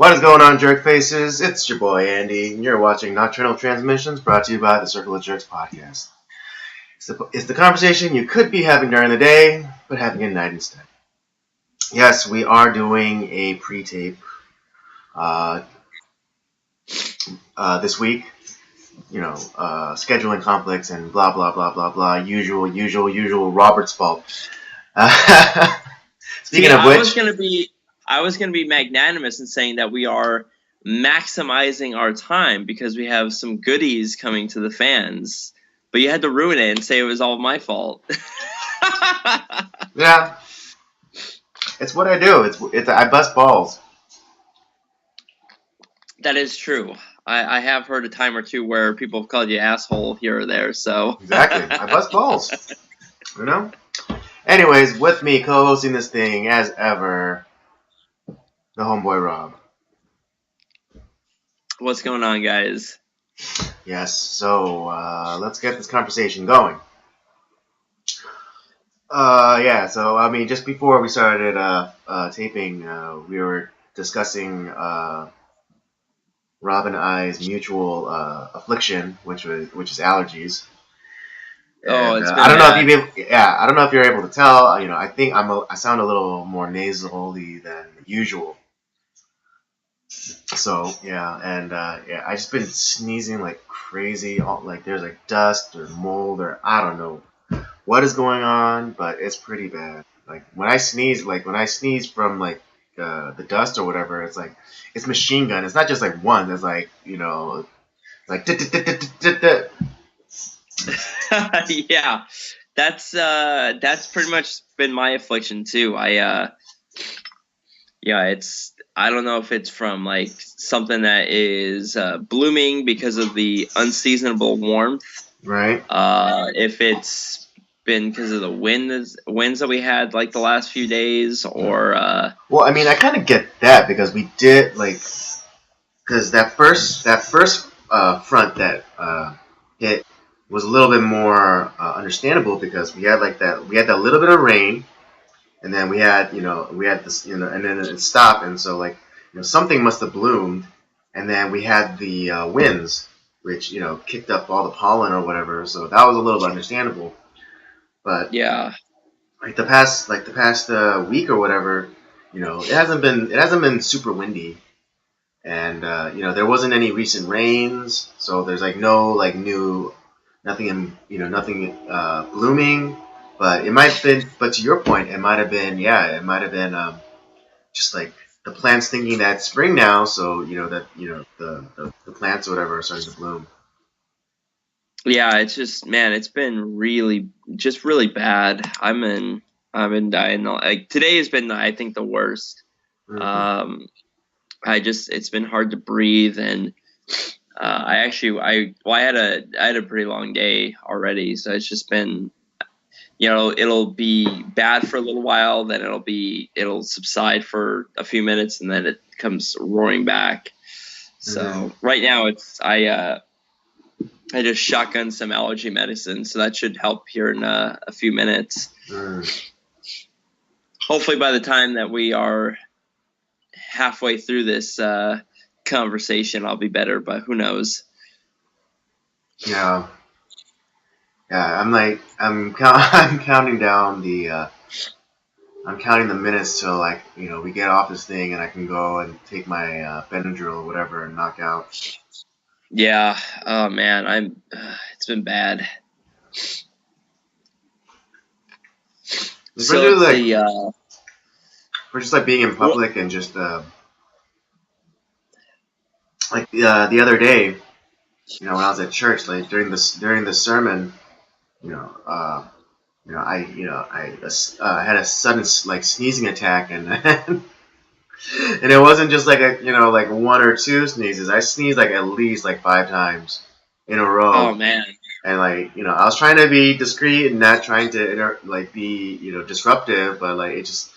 What is going on, jerk faces? It's your boy Andy, and you're watching Nocturnal Transmissions, brought to you by the Circle of Jerks podcast. It's the conversation you could be having during the day, but having at night instead. Yes, we are doing a pre-tape this week. Scheduling conflicts and blah blah blah blah blah. Usual. Robert's fault. Speaking of which, I was gonna be magnanimous in saying that we are maximizing our time because we have some goodies coming to the fans. But you had to ruin it and say it was all my fault. Yeah, it's what I do. It's I bust balls. That is true. I have heard a time or two where people have called you asshole here or there. So exactly, I bust balls. You know. Anyways, with me co-hosting this thing as ever, the homeboy Rob. What's going on, guys? Yes, so let's get this conversation going. Just before we started taping, we were discussing Rob and I's mutual affliction, which is allergies. And, I don't know if you're able to tell. I think I sound a little more nasally than usual. So I just been sneezing like crazy. Like there's like dust or mold or I don't know what is going on, but it's pretty bad. Like when I sneeze from like the dust or whatever, it's machine gun. It's not just like one. It's like like yeah, that's pretty much been my affliction too. I don't know if it's from like something that is blooming because of the unseasonable warmth, right? If it's been because of the winds that we had like the last few days, or well, I mean, I kind of get that because we did because that first front that hit was a little bit more understandable because we had that little bit of rain. And then we had this, and then it stopped, and so something must have bloomed, and then we had the winds, which kicked up all the pollen or whatever. So that was a little bit understandable. But yeah, the past week or whatever, it hasn't been super windy, and there wasn't any recent rains, so there's nothing blooming. But it might have been, but to your point, it might have been just like the plants thinking that it's spring now, so the plants or whatever are starting to bloom. Yeah, it's just, man, it's been really bad. I've been dying. Like today has been, I think, the worst. Mm-hmm. It's been hard to breathe, and I had a pretty long day already, so it's just been. It'll be bad for a little while, then it'll subside for a few minutes, and then it comes roaring back. So right now I just shotgun some allergy medicine, so that should help here in a few minutes. Hopefully by the time that we are halfway through this conversation, I'll be better, but who knows? Yeah. Yeah, I'm counting down I'm counting the minutes till we get off this thing and I can go and take my Benadryl or whatever and knock out. Yeah. Oh man, it's been bad. We're just being in public and just the other day, when I was at church, during the sermon. I had a sudden sneezing attack, and and it wasn't just one or two sneezes. I sneezed at least 5 times in a row. Oh man! And I was trying to be discreet and not trying to be disruptive, but it just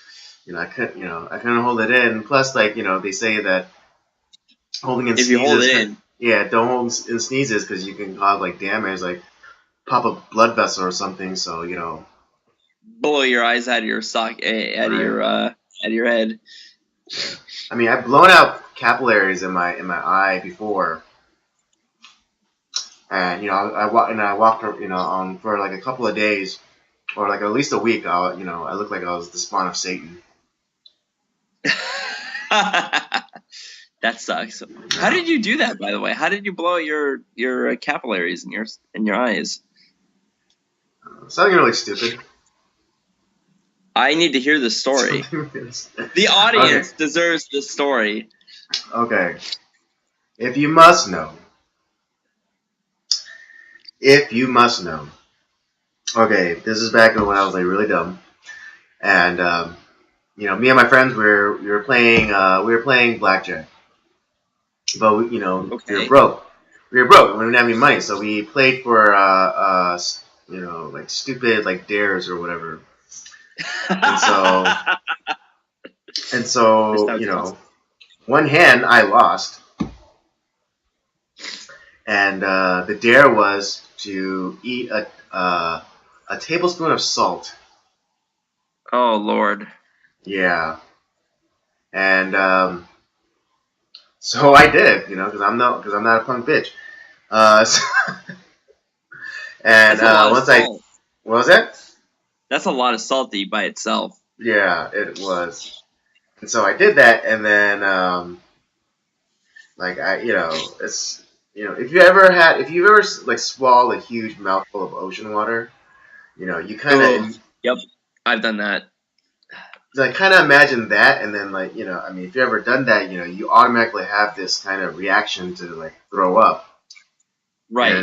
I couldn't hold it in. Plus, they say that holding in sneezes. If you hold it in. Yeah, don't hold in sneezes because you can cause damage, pop a blood vessel or something. So blow your eyes out of your sock, out of your head. I mean, I've blown out capillaries in my eye before, and I walked on for like a couple of days or like at least a week. I looked like I was the spawn of Satan. That sucks. How did you do that, by the way? How did you blow out your capillaries in your eyes? Something really stupid. I need to hear the story. The audience deserves the story. Okay. If you must know. Okay, this is back when I was like really dumb, and me and my friends we were playing blackjack, but we were broke. We didn't have any money, so we played for like stupid like dares or whatever. And so one hand I lost, and the dare was to eat a tablespoon of salt. Oh Lord. Yeah. And so I did, because I'm not a punk bitch. And what was that? That's a lot of salt to eat by itself. Yeah, it was. And so I did that, and then it's if you've ever like swallowed a huge mouthful of ocean water, you kind of. Yep, I've done that. So I kind of imagine that, and then if you've ever done that, you automatically have this kind of reaction to like throw up. Right.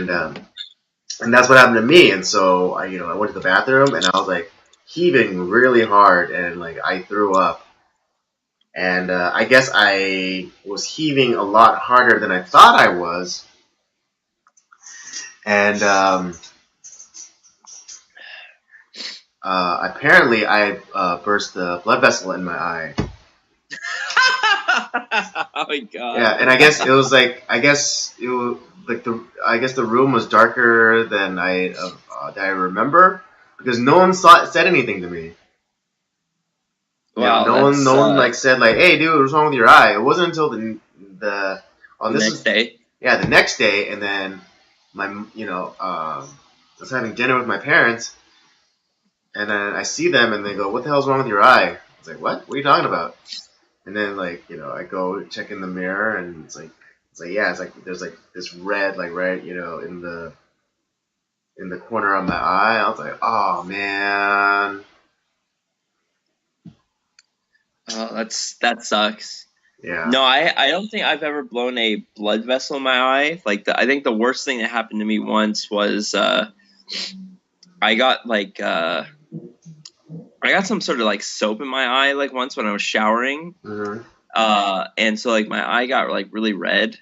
And that's what happened to me. And so I went to the bathroom, and I was like heaving really hard, and like I threw up. And I guess I was heaving a lot harder than I thought I was. And apparently I burst the blood vessel in my eye. Oh my god. Yeah, and I guess the room was darker than I remember, because no one said anything to me. Wow, no one like said like, "Hey, dude, what's wrong with your eye?" It wasn't until the next day. Yeah, the next day, and then I was having dinner with my parents, and then I see them, and they go, "What the hell's wrong with your eye?" I was like, "What? What are you talking about?" And then I go check in the mirror, and it's like there's like this red right in the corner of my eye. I was like, "Oh man." Oh, that sucks. Yeah. No, I don't think I've ever blown a blood vessel in my eye. I think the worst thing that happened to me once was I got some sort of like soap in my eye like once when I was showering. Mm-hmm. And so like my eye got like really red.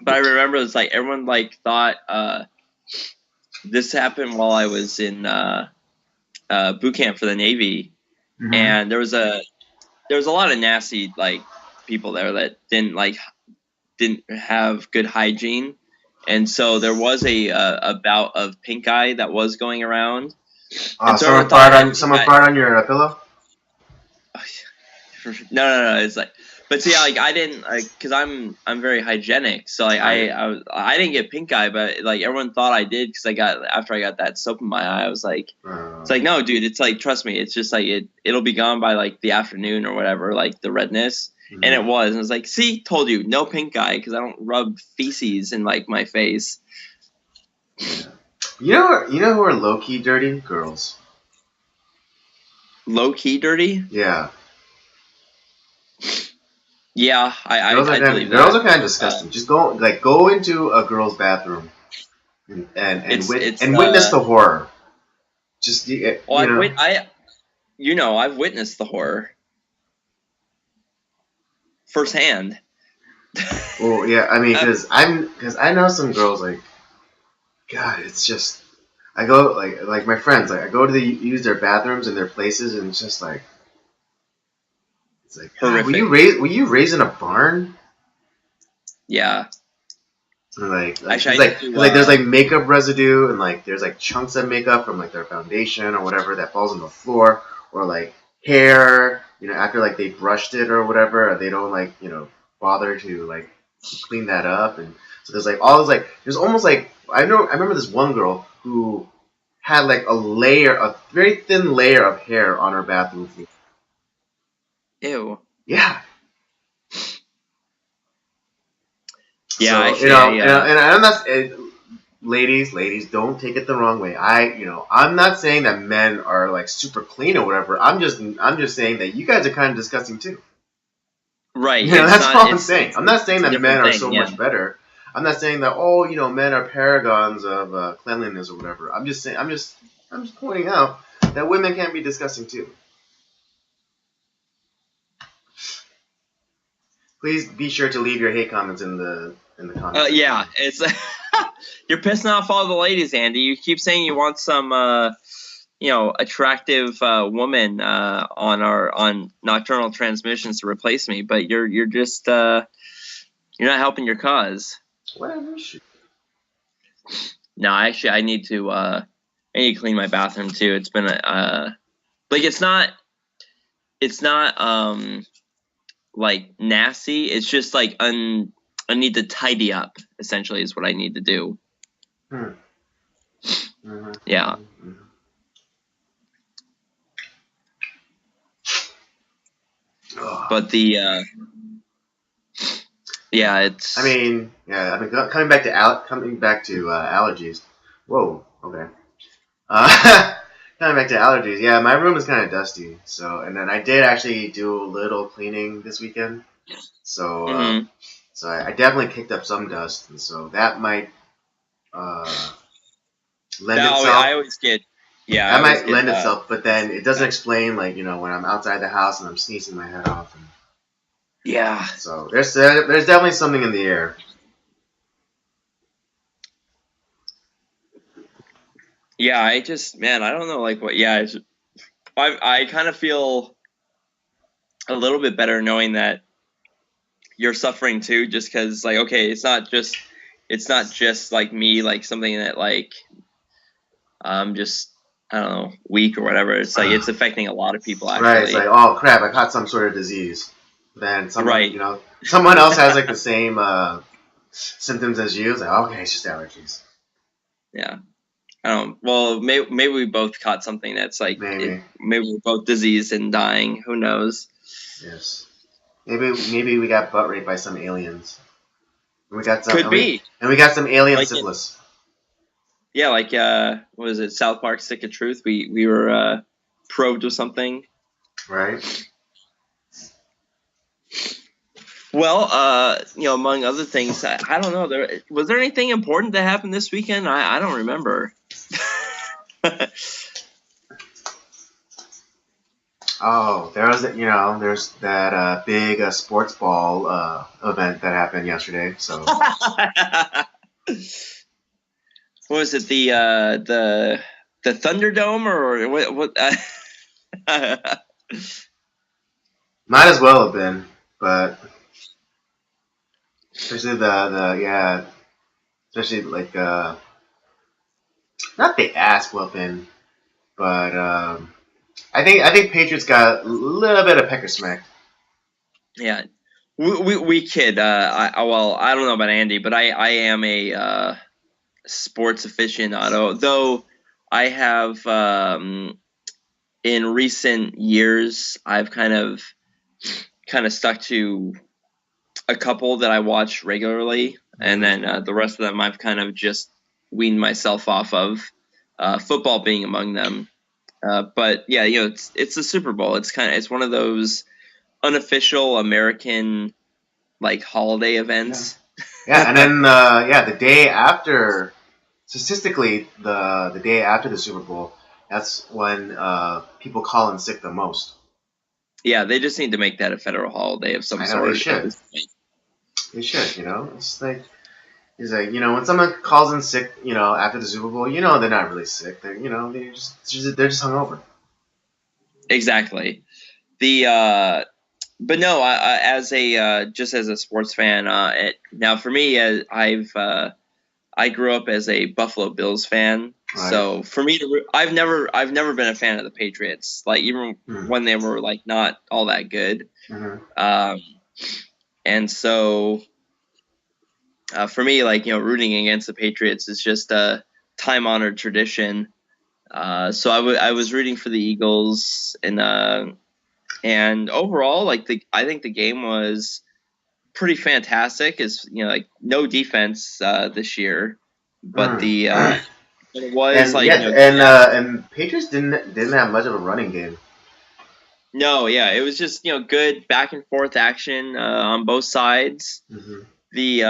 But I remember it's like everyone like thought this happened while I was in boot camp for the Navy. Mm-hmm. And there was a lot of nasty like people there that didn't have good hygiene, and so there was a bout of pink eye that was going around. Someone farted on your pillow? No. It's like, but see, like I didn't, because I'm very hygienic, so like I didn't get pink eye, but like everyone thought I did because after I got that soap in my eye, I was like, it's like, no, dude, it's like, trust me, it's just like it'll be gone by like the afternoon or whatever, like the redness, and it was, and I was like, see, told you, no pink eye because I don't rub feces in like my face. Yeah. You know who are low key dirty? Girls. Low key dirty? Yeah. Yeah, I believe that. Girls are kind of disgusting. Just go into a girl's bathroom and witness the horror. Just I've witnessed the horror firsthand. Well, yeah, I mean, because I know some girls like, God, it's just I go like my friends I go to use their bathrooms and their places, and it's just like. It's like, were you raised in a barn? Yeah. Actually, there's like makeup residue, and like there's like chunks of makeup from like their foundation or whatever that falls on the floor, or like hair, after like they brushed it or whatever, they don't like bother to like clean that up, and so there's like all this like there's almost like I remember this one girl who had like a very thin layer of hair on her bathroom floor. Ew. Yeah. Yeah, So actually, and I'm not ladies, don't take it the wrong way. I'm not saying that men are like super clean or whatever. I'm just saying that you guys are kind of disgusting too. right. It's That's not. all I'm saying. I'm not saying It's a that men different are thing. so Yeah. much better. I'm not saying that men are paragons of cleanliness or whatever. I'm just saying. I'm just pointing out that women can be disgusting too. Please be sure to leave your hate comments in the comments Yeah. section. It's you're pissing off all the ladies, Andy. You keep saying you want some, attractive woman on Nocturnal Transmissions to replace me, but you're just you're not helping your cause. Whatever. No, actually, I need to clean my bathroom too. It's been like it's not like nasty. It's just like I need to tidy up. Essentially, is what I need to do. Mm-hmm. Yeah. Mm-hmm. But the yeah, it's. I mean, coming back to allergies. Whoa. Okay. Coming back to allergies. Yeah, my room is kind of dusty. So, and then I did actually do a little cleaning this weekend. So, Mhm. so I definitely kicked up some dust, and so that might uh, lend I itself. always get. Yeah, I That always might get. lend itself, but then it doesn't Yeah. explain like when I'm outside the house and I'm sneezing my head off. And Yeah. so there's definitely something in the air. Yeah, I just, man, I don't know, like what. Yeah, I kind of feel a little bit better knowing that you're suffering too, just because, like, okay, it's not just like me, like something that like I'm just, I don't know, weak or whatever. It's like it's affecting a lot of people Right? It's like, actually. oh crap, I caught some sort of disease. Then someone, Right. someone else has like the same symptoms as you. It's like, okay, it's just allergies. Yeah. I don't. Well, maybe we both caught something that's like Maybe. maybe we're both diseased and dying. Who knows? Yes. Maybe we got butt raped by some aliens. We got some, Could be. and we got some alien Like syphilis. yeah, like what was it, South Park Stick of Truth? We were probed with something. Right. Well, among other things, I don't know. Was there anything important that happened this weekend? I don't remember. Oh, there's that big sports ball event that happened yesterday. So What was it, the Thunderdome or what? might as well have been, but especially the yeah, especially like not the ass whooping, but I think Patriots got a little bit of pecker smack. Yeah, we kid. Well, I don't know about Andy, but I am a sports aficionado. Though I have in recent years, I've kind of stuck to a couple that I watch regularly, and then the rest of them I've kind of just weaned myself off of. Football being among them. But yeah, it's the Super Bowl. It's one of those unofficial American like holiday events. Yeah, and then the day after, statistically, the day after the Super Bowl, that's when people call in sick the most. Yeah, they just need to make that a federal holiday of some I know they sort at should. this point. They should. It's like when someone calls in sick, after the Super Bowl, they're not really sick. They're just hungover. Exactly. But no, as a just as a sports fan, now for me, I grew up as a Buffalo Bills fan. Right. So for me I've never been a fan of the Patriots, like even Mm. when they were like not all that good. Hmm. Um, and so for me, like rooting against the Patriots is just a time honored tradition. So I was rooting for the Eagles, and overall, I think the game was pretty fantastic. Is like no defense this year, but Mm. it was And like yeah, good and Patriots didn't have much of a running game. no, yeah, it was just good back and forth action on both sides. Hmm. The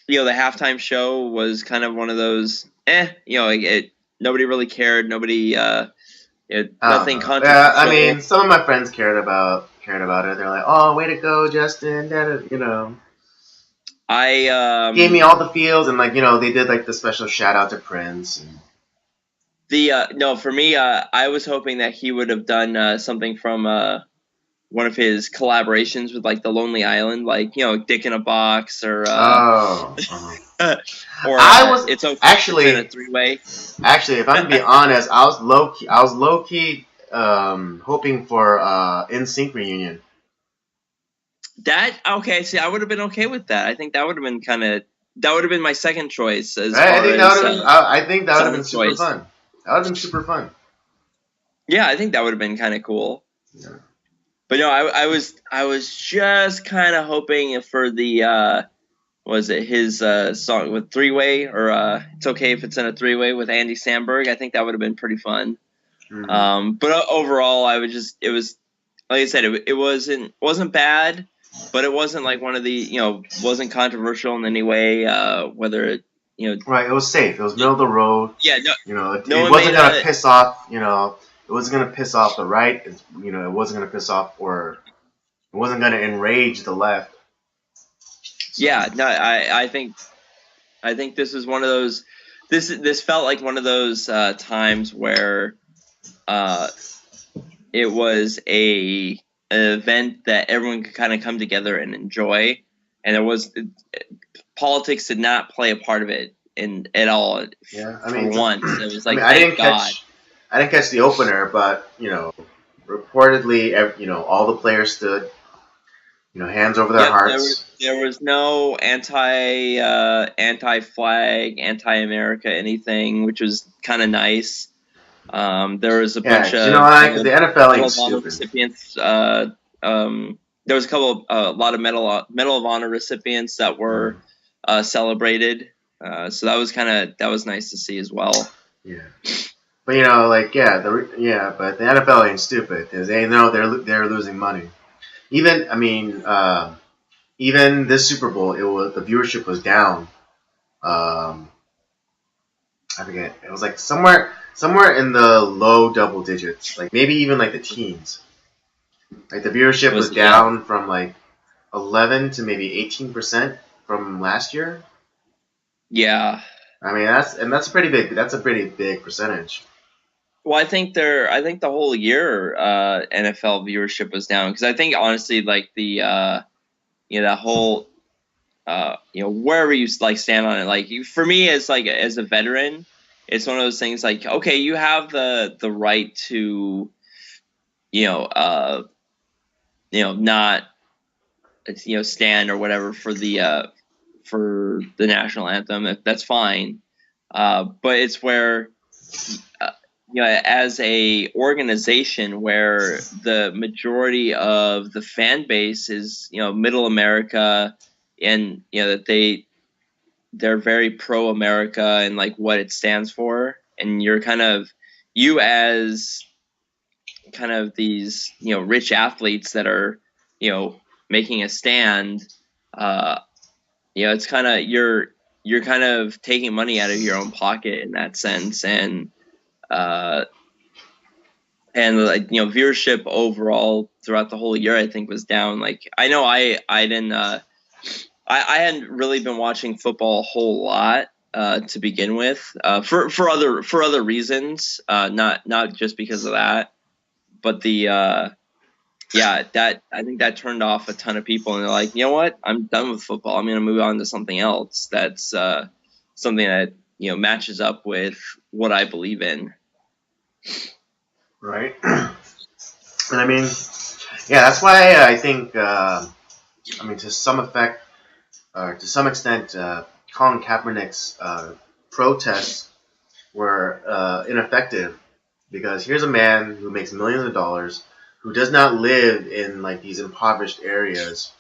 the halftime show was kind of one of those like nobody really cared, nobody I don't nothing know. Yeah, I controversial. mean, some of my friends cared about it. They're like, "Oh, way to go, Justin!" I Gave me all the feels, and they did like the special shout out to Prince. And, the no, for me, I was hoping that he would have done something from one of his collaborations with like the Lonely Island, like Dick in a Box oh, or I was It's Okay If It's in a actually, Three-Way. if I'm to be honest, I was low key hoping for NSYNC reunion. That okay, see, I would have been okay with that. I think that would have been that would have been my second choice as Right? far as I think that would have song been super choice. fun. That would have been super fun. Yeah, I think that would have been kind of cool. Yeah. But no, I was just kind of hoping for the was it his song with Three-Way or It's Okay If It's in a Three-Way with Andy Samberg. I think that would have been pretty fun. Mm. But overall, it was like I said, it wasn't bad, but it wasn't like one of the wasn't controversial in any way. Whether it Right. It was safe. It was middle of the road. yeah, no It one made wasn't gonna a piss off. It wasn't gonna piss off the right. It wasn't gonna piss off, or it wasn't gonna enrage the left. So. yeah. No, I think this is one of those. This felt like one of those times where uh, it was an event that everyone could kind of come together and enjoy, and politics did not play a part of it in at all. Yeah. I For mean, once, it was I mean, like thank God. I didn't catch the opener, but reportedly, all the players stood, hands over their Yep, hearts. there was no anti flag, anti America anything, which was kind of nice. There was a Yeah, bunch 'cause you know of why? Because the NFL Medal ain't of Honor stupid. recipients. There was a lot of Medal of Honor recipients that Mm, were celebrated. So that was nice to see as well. yeah. But but the NFL ain't stupid because they know they're losing money. Even I mean, even this Super Bowl, the viewership was down. Um, I forget. It was like somewhere in the low double digits, like maybe even like the teens. Like the viewership was Yeah, down from like 11 to maybe 18% from last year. yeah. I mean that's a pretty big. That's a pretty big percentage. Well, I think the whole year NFL viewership was down because I think honestly like the that whole wherever you like stand on it, like for me as as a veteran, it's one of those things like okay, you have the right to you know uh not stand or whatever for the national anthem, if that's fine, but it's where uh, as a organization where the majority of the fan base is middle America, and that they're very pro America and like what it stands for, and you're you as kind of these rich athletes that are you know making a stand. uh it's kind of you're kind of taking money out of your own pocket in that sense, uh and like viewership overall throughout the whole year I think was down. Like I know I didn't I hadn't really been watching football a whole lot to begin with, for other reasons, not just because of that, but the yeah, that I think that turned off a ton of people, and they're like, you know what, I'm done with football. I'm gonna move on to something else. That's something that matches up with what I believe in. Right. And I mean, yeah, that's why I think. I mean, to some effect, to some extent, Colin Kaepernick's protests were ineffective because here's a man who makes millions of dollars, who does not live in like these impoverished areas,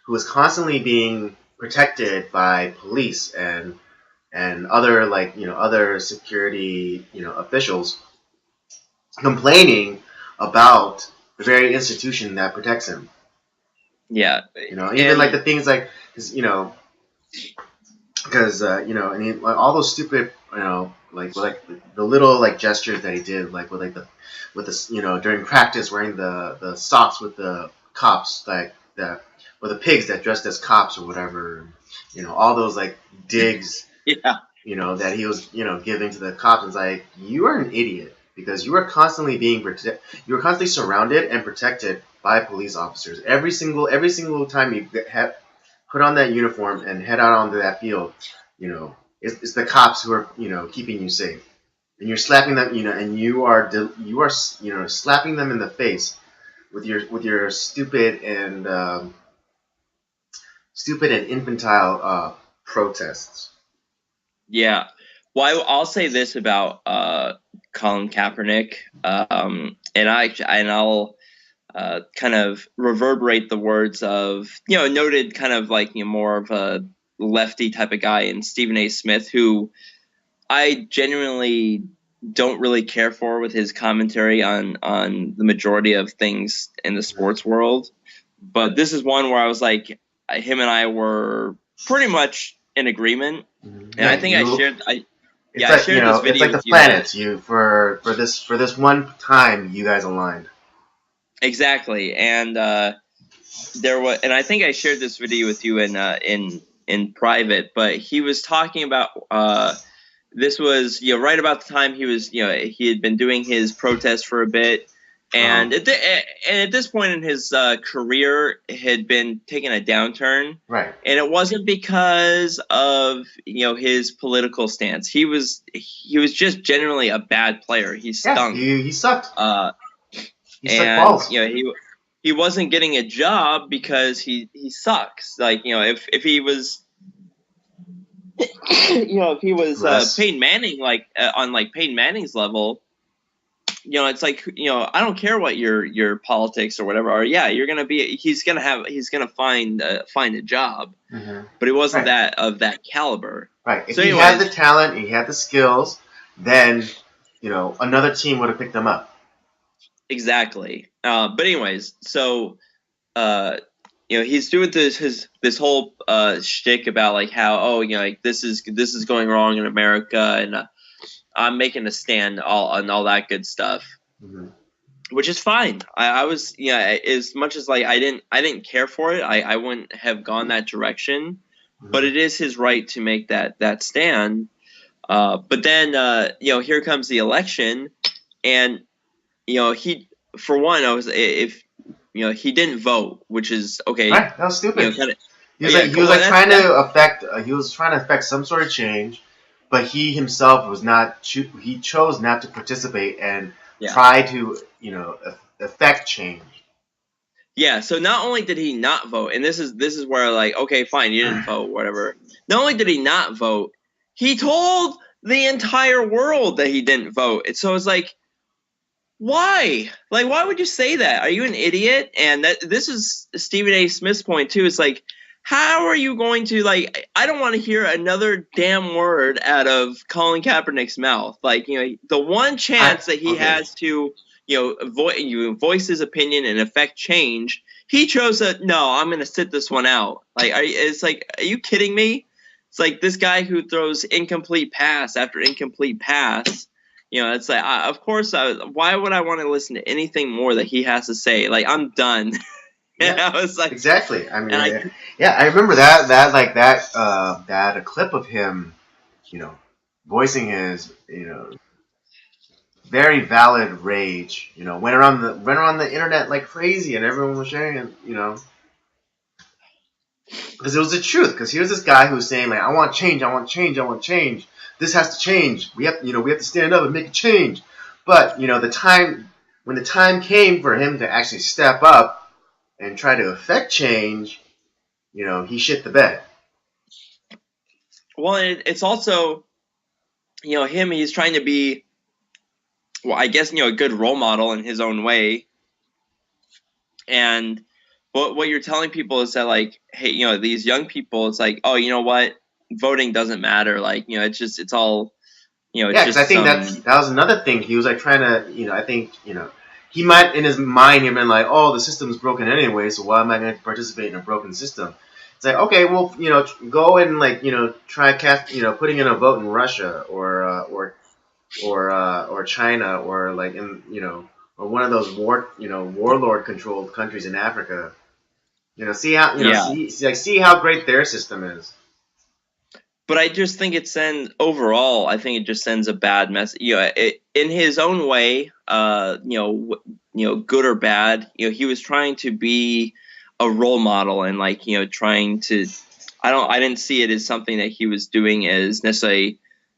who is constantly being protected by police and other like other security officials, complaining about the very institution that protects him. Yeah, Even like and the things like because and like, all those stupid like the little like gestures that he did like with the during practice wearing the socks with the cops like that or the pigs that dressed as cops or whatever, all those like digs yeah, that he was giving to the cops. It's like, you are an idiot because you are constantly you are constantly surrounded and protected by police officers every single time you put on that uniform and head out onto that field. It's the cops who are keeping you safe, and you're slapping them, and you are slapping them in the face with your stupid and infantile protests. yeah. Well, I'll say this about Colin Kaepernick, and I'll kind of reverberate the words of noted kind of like more of a lefty type of guy in Stephen A. Smith, who I genuinely don't really care for with his commentary on the majority of things in the sports world. But this is one where I was like, him and I were pretty much in agreement, and Yeah, I think it's I like shared this it's video like the with you. planets. For this one time, you guys aligned. Exactly, and there was, and I think I shared this video with you in private. But he was talking about this was right about the time he had been doing his protest for a bit, and at this point in his career had been taking a downturn, Right. and it wasn't because of his political stance. He was just generally a bad player. He stunk. Yeah, he sucked. He sucked And balls. he wasn't getting a job because he sucks. Like if he was if he was Peyton Manning, like on like Peyton Manning's level, it's like I don't care what your politics or whatever are. Yeah, he's gonna find a job, but he wasn't Right. of that caliber. Right. If So he had anyways, the talent, he had the skills, then another team would have picked him up. exactly. But anyways, so he's doing this whole shtick about like how like this is going wrong in America, and I'm making a stand and all that good stuff, which is fine. I was as much as like I didn't care for it. I wouldn't have gone that direction, but it is his right to make that stand. But then here comes the election, and he, for one, I was if he didn't vote, which is okay. Right. That was stupid. Kinda, He was trying to affect. He was trying to affect some sort of change, but he himself was not. He chose not to participate and try to affect change. Yeah. So not only did he not vote, and this is where like, okay, fine, you didn't vote, whatever. Not only did he not vote, he told the entire world that he didn't vote. And so it's like, why? Like, why would you say that? Are you an idiot? And this is Stephen A. Smith's point too. It's like, how are you going to like? I don't want to hear another damn word out of Colin Kaepernick's mouth. Like, the one chance that he has to, voice his opinion and affect change, he chose no. I'm going to sit this one out. Like, it's like, are you kidding me? It's like this guy who throws incomplete pass after incomplete pass. It's like, of course, why would I want to listen to anything more that he has to say? Like, I'm done. Yeah, I was like, exactly. I mean, I remember that clip of him, voicing his, very valid rage. Went around the internet like crazy, and everyone was sharing it. Because it was the truth. Because here's this guy who's saying like, I want change, I want change, I want change. this has to change. We have to stand up and make a change. But the time when the time came for him to actually step up and try to affect change, he shit the bed. Well, it's also him. He's trying to be, well, I guess a good role model in his own way. And what you're telling people is that, like, hey, these young people, it's like, oh, you know what, voting doesn't matter. Like, it's all, it's Yeah, because I just think that was another thing. He was like trying to, I think, he might in his mind have been like, oh, the system's broken anyway, so why am I going to participate in a broken system? It's like, okay, well, go and like, try cast, putting in a vote in Russia or China or like in, or one of those warlord controlled countries in Africa. See how, yeah. see how great their system is. But I just think it sends overall. I think it just sends a bad message. In his own way. Good or bad. He was trying to be a role model and like trying to. I didn't see it as something that he was doing as necessarily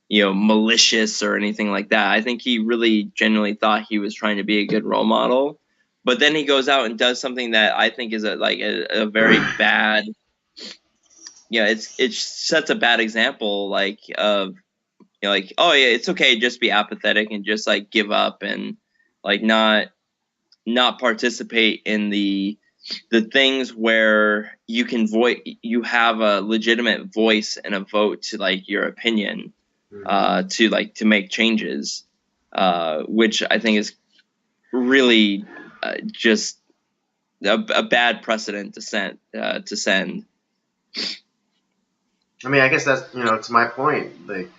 malicious or anything like that. I think he really genuinely thought he was trying to be a good role model. But then he goes out and does something that I think is a very bad. It sets a bad example, like of like, oh yeah, it's okay, just be apathetic and just like give up and like not participate in the things where you have a legitimate voice and a vote to like your opinion, to make changes, which I think is really just a bad precedent to send. I mean, I guess that's to my point. Like,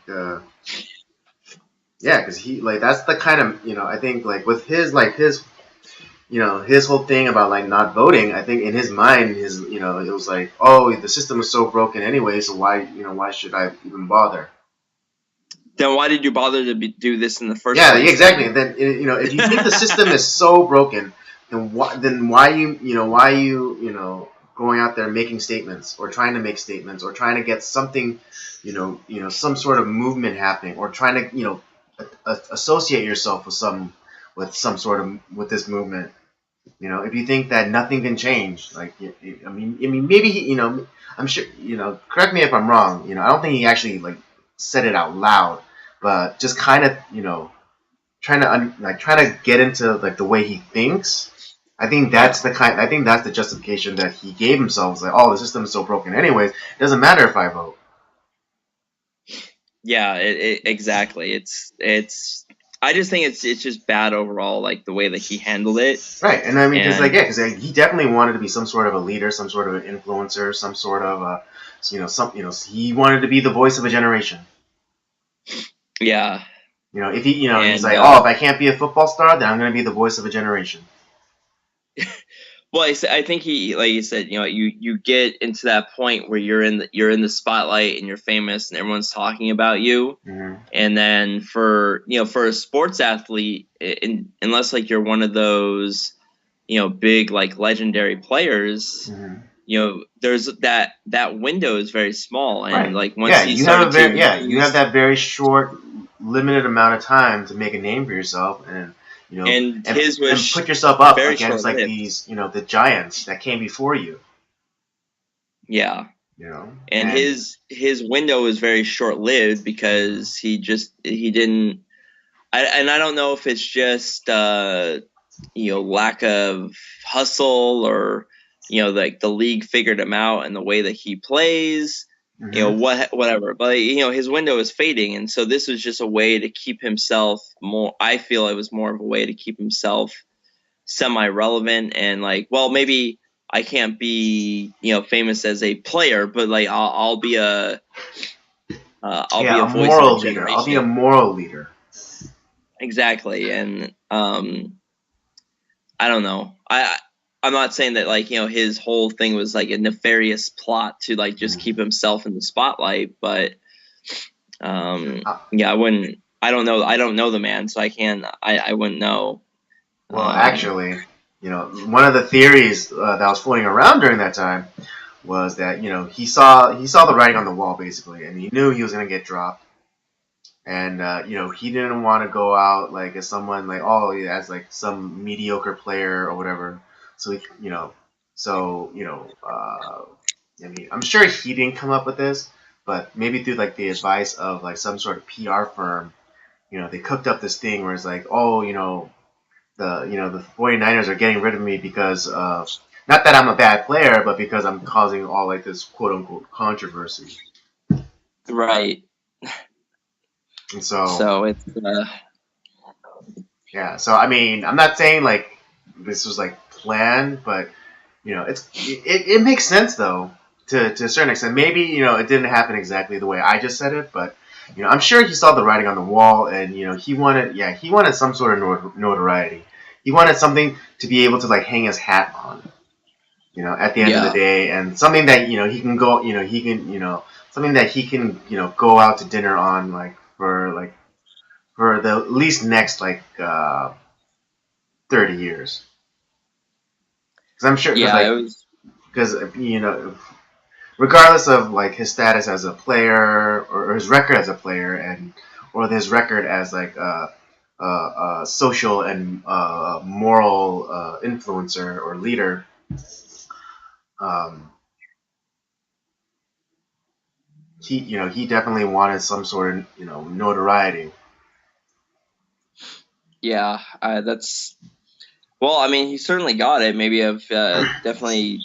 yeah, because he like that's the kind of I think like with his his whole thing about like not voting. I think in his mind, it was like, oh, the system is so broken anyway, so why should I even bother? Then why did you bother to do this in the first Yeah, place? exactly. Then if you think the system is so broken, then why going out there making statements or trying to make statements or trying to get something, some sort of movement happening or trying to associate yourself with this movement. If you think that nothing can change, like I mean, maybe I'm sure Correct me if I'm wrong. I don't think he actually like said it out loud, but just kind of trying to try to get into like the way he thinks. I think that's the justification that he gave himself. It's like, oh, the system is so broken, anyways. It doesn't matter if I vote. Yeah, exactly. It's. I just think it's just bad overall, like the way that he handled it. Right, and I mean, because he definitely wanted to be some sort of a leader, some sort of an influencer, some sort of he wanted to be the voice of a generation. Yeah. If he, he's like, oh, if I can't be a football star, then I'm going to be the voice of a generation. Well, I think he, like you said, you get into that point where you're in the spotlight and you're famous and everyone's talking about you, and then for a sports athlete, unless like you're one of those, big like legendary players, there's that window is very small, and right. like once you have that very short, limited amount of time to make a name for yourself and. And his was and put yourself up against like short-lived. these, the giants that came before you. Yeah. And his window was very short lived because he didn't. I don't know if it's just lack of hustle or like the league figured him out and the way that he plays. Whatever, but his window is fading, and so this was just a way to keep himself more. I feel it was more of a way to keep himself semi-relevant and like, well, maybe I can't be famous as a player, but like I'll be a voice moral of a leader. I'll be a moral leader. Exactly, and I don't know. I'm not saying that like his whole thing was like a nefarious plot to like just keep himself in the spotlight, but yeah, I don't know the man, so I wouldn't know. Well, actually, one of the theories that was floating around during that time was that he saw the writing on the wall basically, and he knew he was going to get dropped. and he didn't want to go out like as someone like as like some mediocre player or whatever. So I mean, I'm sure he didn't come up with this, but maybe through like the advice of like some sort of PR firm, they cooked up this thing where it's like, oh, the 49ers are getting rid of me because not that I'm a bad player, but because I'm causing all like this quote unquote controversy. Right. And so So it's yeah, so I mean, I'm not saying like this was like planned, but it makes sense though to a certain extent. Maybe it didn't happen exactly the way I just said it, but I'm sure he saw the writing on the wall, and he wanted some sort of notoriety. He wanted something to be able to like hang his hat on, at the end of the yeah. day, and something that he can go, something that he can go out to dinner on for the at least next 30 years. Because I'm sure, Yeah, it was because regardless of like his status as a player or his record as a player and or his record as like a social and moral influencer or leader, um, he definitely wanted some sort of notoriety. yeah, that's well, I mean, he certainly got it. Maybe I've definitely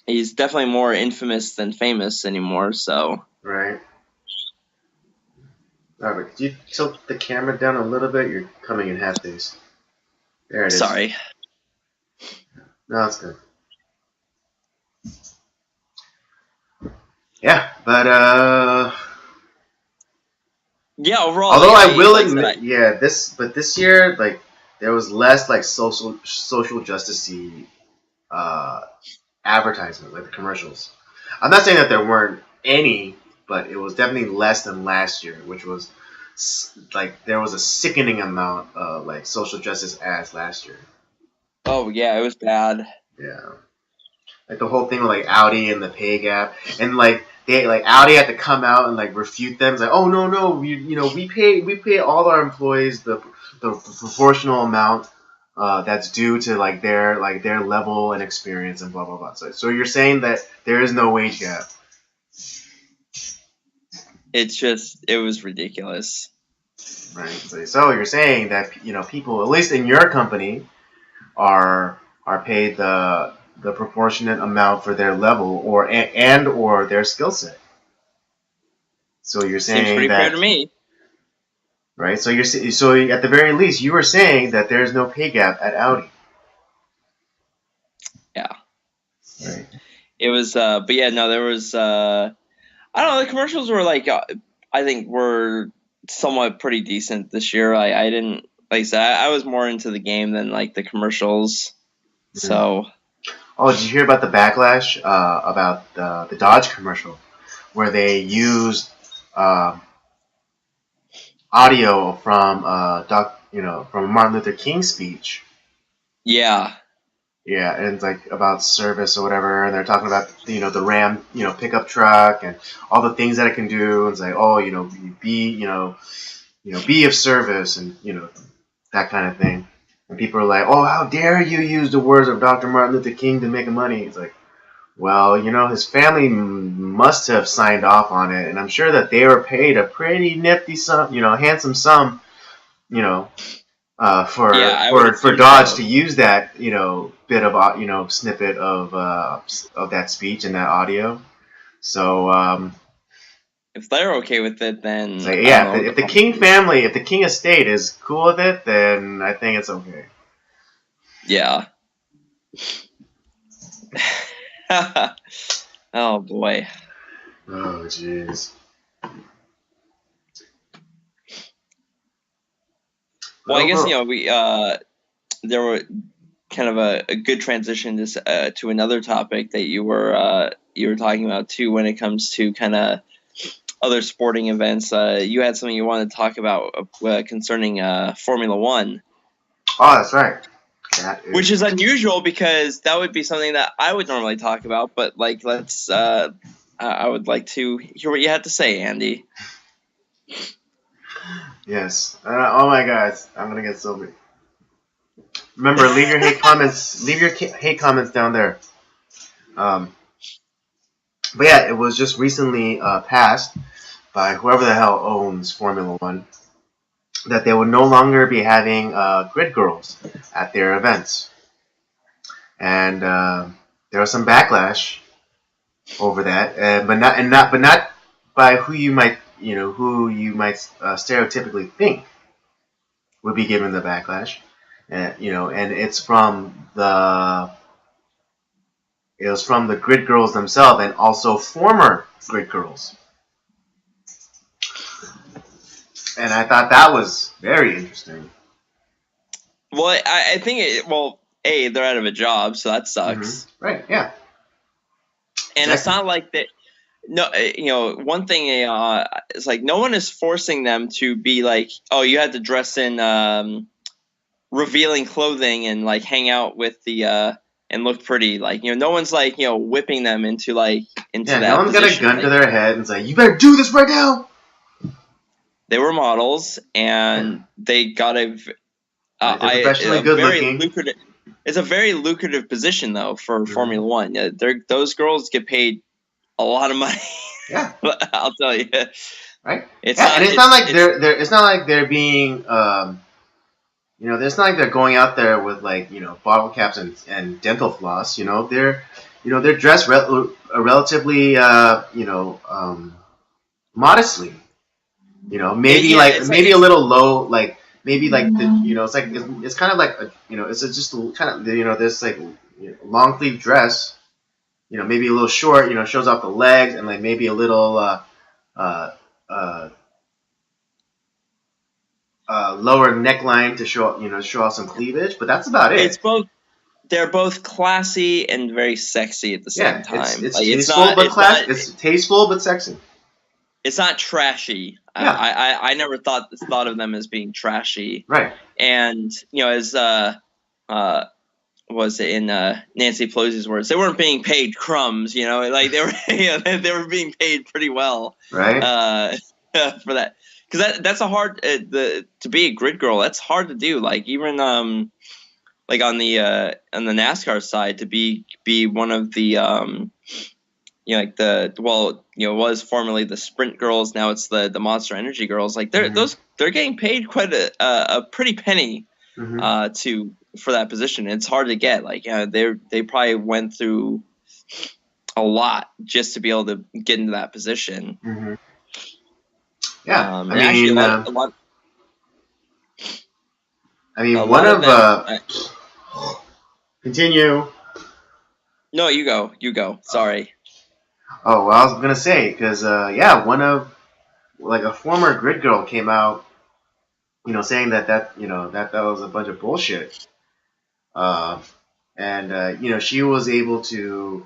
he's definitely more infamous than famous anymore, so Right. All right, could you tilt the camera down a little bit? You're coming in half face. There it is. sorry. No, that's good. Yeah, but Yeah, overall, although I will like I said, admit, yeah, this year like there was less like social justicey uh, advertisement, like the commercials. I'm not saying that there weren't any, but it was definitely less than last year, which was like there was a sickening amount of like social justice ads last year. oh yeah, it was bad. Yeah, like the whole thing with like Audi and the pay gap, and like they like Audi had to come out and like refute them. It's like, oh no, we pay all our employees the proportional amount that's due to their level and experience and blah blah blah. So you're saying that there is no wage gap, It was ridiculous. right? So you're saying that people, at least in your company, are paid the proportionate amount for their level or their skill set. So you're Seems saying pretty fair to that, me. right? So at the very least, you were saying that there's no pay gap at Audi, Yeah. right? It was but yeah, no, there was I don't know, the commercials were like I think were somewhat pretty decent this year. I didn't like I said, I was more into the game than like the commercials. Mm. So Oh, did you hear about the backlash about the Dodge commercial where they used um, audio from from Martin Luther King's speech? yeah. Yeah, and it's like about service or whatever, and they're talking about the Ram pickup truck and all the things that it can do. And it's like, oh, be be of service and that kind of thing. And people are like, oh, how dare you use the words of Dr. Martin Luther King to make money? It's like, well, his family must have signed off on it, and I'm sure that they were paid a pretty nifty sum, handsome sum, you know, Yeah, for I would for assume Dodge to so. use that bit of snippet of that speech and that audio. So If they're okay with it, then I don't yeah, know what if the the problem King is. family, if the King estate is cool with it, then I think it's okay. Yeah. Oh boy. Oh jeez. But Well, I guess overall, we there were kind of a good transition to another topic that you were talking about too when it comes to kind of other sporting events. You had something you wanted to talk about concerning Formula One, oh, that's right. That which is is unusual because that would be something that I would normally talk about. But like, let's I would like to hear what you had to say, Andy. Yes. Oh my God, I'm gonna get so. Remember, leave your hate comments. Leave your hate comments down there. Um, but yeah, it was just recently passed by whoever the hell owns Formula One that they would no longer be having grid girls at their events, and there was some backlash over that, but not by who you might stereotypically think would be given the backlash, and it was from the grid girls themselves and also former grid girls, and I thought that was very interesting. Well, I think A, they're out of a job, so that sucks. Right? Yeah. And it's Exactly. not like that. No, one thing it's like no one is forcing them to be like, oh, you had to dress in revealing clothing and like hang out with the and look pretty. Like, no one's like whipping them into Yeah. No that one's got a position. gun Like, to their head and say, "You better do this right now." they were models Yeah. and they got Right. They're professionally good very looking. lucrative. It's a very lucrative position though for Formula One. Yeah, those girls get paid a lot of money. Yeah. I'll tell you. Right. It's Yeah, not. and it's not like it's not like they're being it's not like they're going out there with bottle caps and dental floss. They're dressed relatively modestly. Maybe Yeah, maybe a little low, like maybe like it's kind of like it's just kind of this long sleeve dress. Maybe a little short. Shows off the legs and like maybe a little uh, uh, lower neckline to show off some cleavage, but that's about it's it. both. They're both classy and very sexy at the same Yeah, it's time. it's Like tasteful but it's tasteful but sexy. it's not trashy. Yeah, I never thought of them as being trashy. right. And as uh was it in Nancy Pelosi's words, they weren't being paid crumbs. Like they were they were being paid pretty well. Right. For that, because that's a hard to be a grid girl. That's hard to do. Like even like on the NASCAR side to be one of the like was formerly the Sprint girls, now it's the Monster Energy girls. Like they're getting paid quite a pretty penny to for that position. It's hard to get. Like they probably went through a lot just to be able to get into that position. Yeah, And actually a one lot of of them. continue. No, you go. Sorry. Oh, well, I was gonna say because one of a former grid girl came out, saying that was a bunch of bullshit. And she was able to,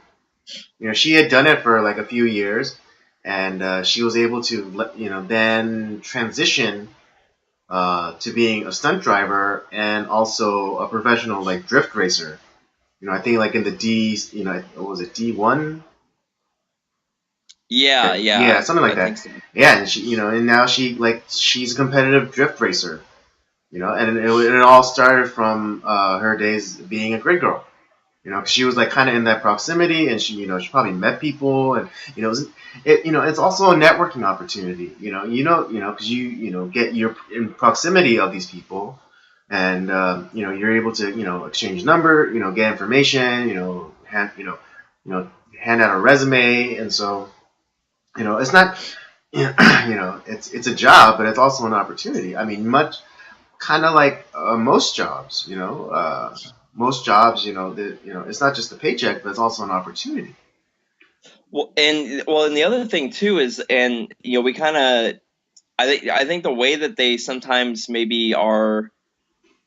she had done it for like a few years, and she was able to then transition to being a stunt driver and also a professional drift racer. I think in the what was it, D1? Yeah. Yeah, something like I think that. so. Yeah, and and now she's a competitive drift racer. And it all started from her days being a grid girl. 'Cause she was kind of in that proximity, and she probably met people, and it's also a networking opportunity. Because get you're in proximity of these people, and you're able to exchange number, get information, hand out a resume, and so it's not it's a job, but it's also an opportunity. I mean, much kind of like most jobs, most jobs, it's not just a paycheck, but it's also an opportunity. And the other thing too is, and we kind of, I think the way that they sometimes maybe are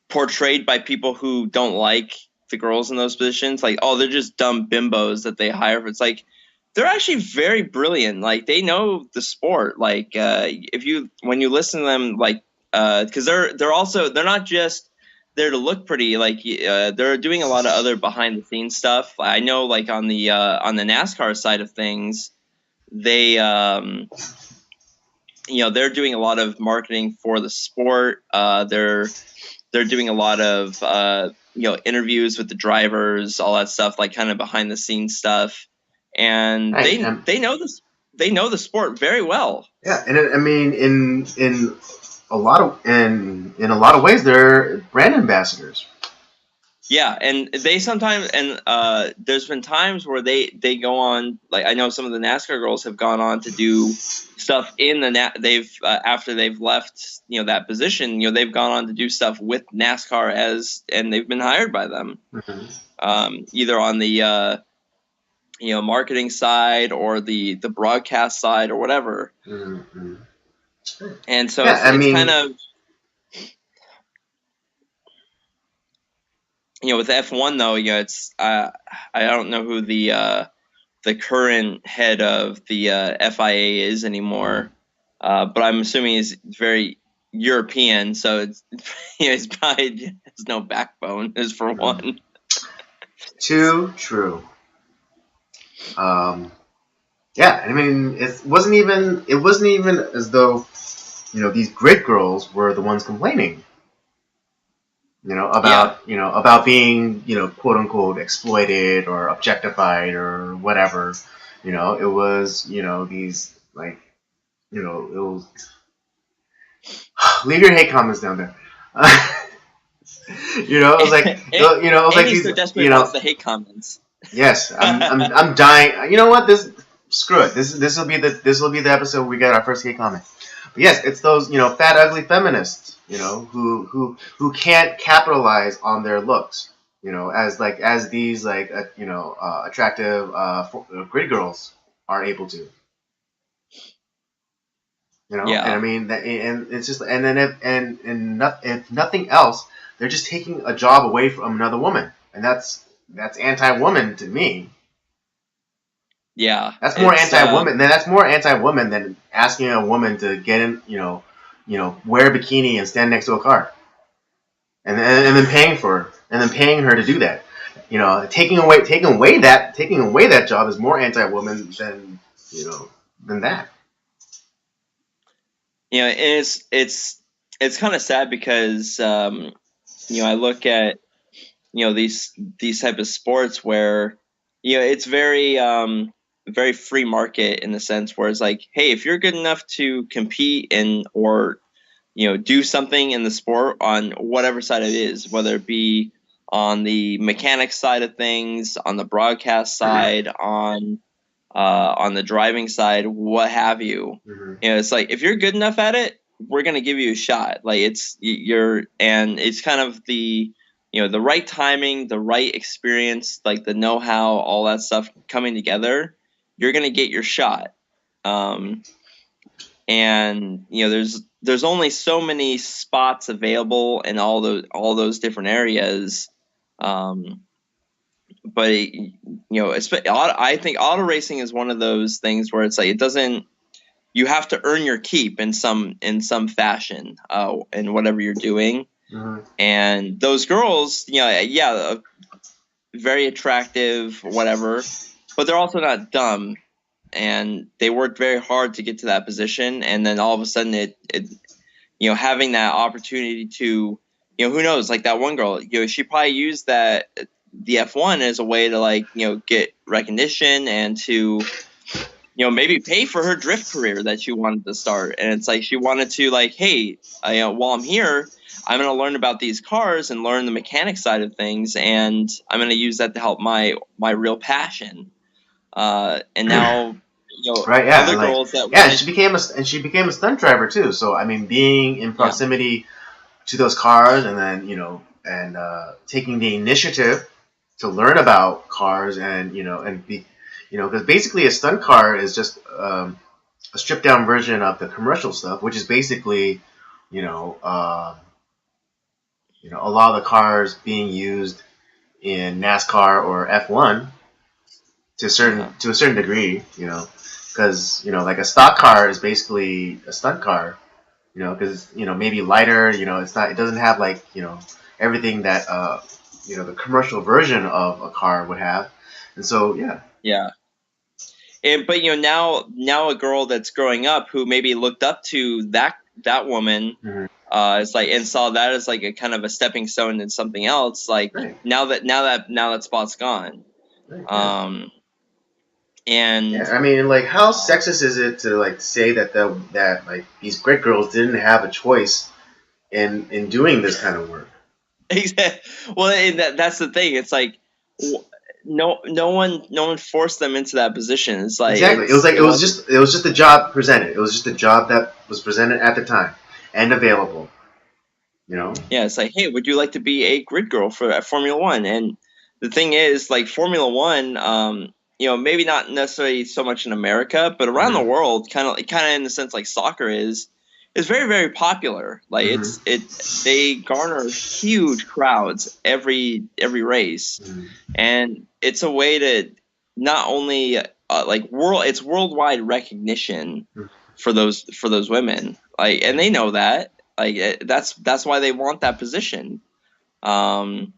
portrayed by people who don't like the girls in those positions, like, oh, they're just dumb bimbos that they hire. It's like they're actually very brilliant. Like they know the sport. Like when you listen to them, like because they're not just there to look pretty. Like they're doing a lot of other behind the scenes stuff. I know, like on the NASCAR side of things, they they're doing a lot of marketing for the sport. They're doing a lot of interviews with the drivers, all that stuff, like kind of behind the scenes stuff, and Right. they know the sport very well. Yeah, and I mean, in a lot of ways, they're brand ambassadors. Yeah, and they sometimes there's been times where they go on, like I know some of the NASCAR girls have gone on to do stuff in the they've after they've left that position, they've gone on to do stuff with NASCAR and they've been hired by them, either on the marketing side or the broadcast side or whatever. Mm-hmm. And so Yeah, it's kind of, with F1 though, it's I don't know who the current head of the FIA is anymore, but I'm assuming he's very European, so it's probably has no backbone, is for one. Too true. Yeah, I mean, it wasn't even as though these grid girls were the ones complaining. About being quote unquote exploited or objectified or whatever. It was these like it was leave your hate comments down there. It was like it was like Amy these so desperately wants the hate comments. Yes, I'm dying. You know what? Screw it. This will be the episode where we get our first hate comment. But yes, it's those fat ugly feminists who can't capitalize on their looks as these attractive grid girls are able to. Yeah. And I mean that, and it's just, and then if nothing else, they're just taking a job away from another woman, and that's anti-woman to me. Yeah, that's more anti-woman. That's more anti-woman than asking a woman to get in, wear a bikini and stand next to a car, and then paying her to do that. Taking away that job is more anti-woman than that. It's kind of sad because I look at these type of sports where it's very very free market in the sense where it's like, hey, if you're good enough to compete or do something in the sport on whatever side it is, whether it be on the mechanics side of things, on the broadcast side, on the driving side, what have you. Mm-hmm. It's like, if you're good enough at it, we're gonna give you a shot. Like it's kind of the the right timing, the right experience, like the know-how, all that stuff coming together. You're gonna get your shot. And there's only so many spots available in all those different areas. But I think auto racing is one of those things where it's like you have to earn your keep in some fashion in whatever you're doing. Mm-hmm. And those girls, very attractive, whatever, but they're also not dumb, and they worked very hard to get to that position. And then all of a sudden, it having that opportunity to, who knows, like that one girl, she probably used the F1 as a way to get recognition and to maybe pay for her drift career that she wanted to start. And it's like she wanted to hey, while I'm here, I'm going to learn about these cars and learn the mechanic side of things, and I'm going to use that to help my real passion. And now right, yeah, other girls she became a stunt driver too. So I mean, being in proximity to those cars, and then taking the initiative to learn about cars, and because basically a stunt car is just a stripped down version of the commercial stuff, which is basically a lot of the cars being used in NASCAR or F1 to a certain degree, because like a stock car is basically a stunt car, because maybe lighter, it doesn't have everything that the commercial version of a car would have, and so yeah. but now a girl that's growing up who maybe looked up to that woman, Mhm. it's like, and saw that as like a kind of a stepping stone in something else. Like Right. now that spot's gone. Right. Yeah. Um, and Yeah. I mean, like, how sexist is it to like say that like these grit girls didn't have a choice in doing this kind of work? well, and that's the thing. It's like no one forced them into that position. It's like Exactly. It was like it was it was just a job presented. It was just a job that was presented at the time and available. You know. Yeah, it's like, hey, would you like to be a grid girl for Formula One? And the thing is, like Formula One, maybe not necessarily so much in America, but around the Hmm. world, kind of in the sense like soccer is very very popular. Like Hmm. they garner huge crowds every race, Hmm. and it's a way to not only it's worldwide recognition for those women, like, and they know that, like, that's why they want that position. um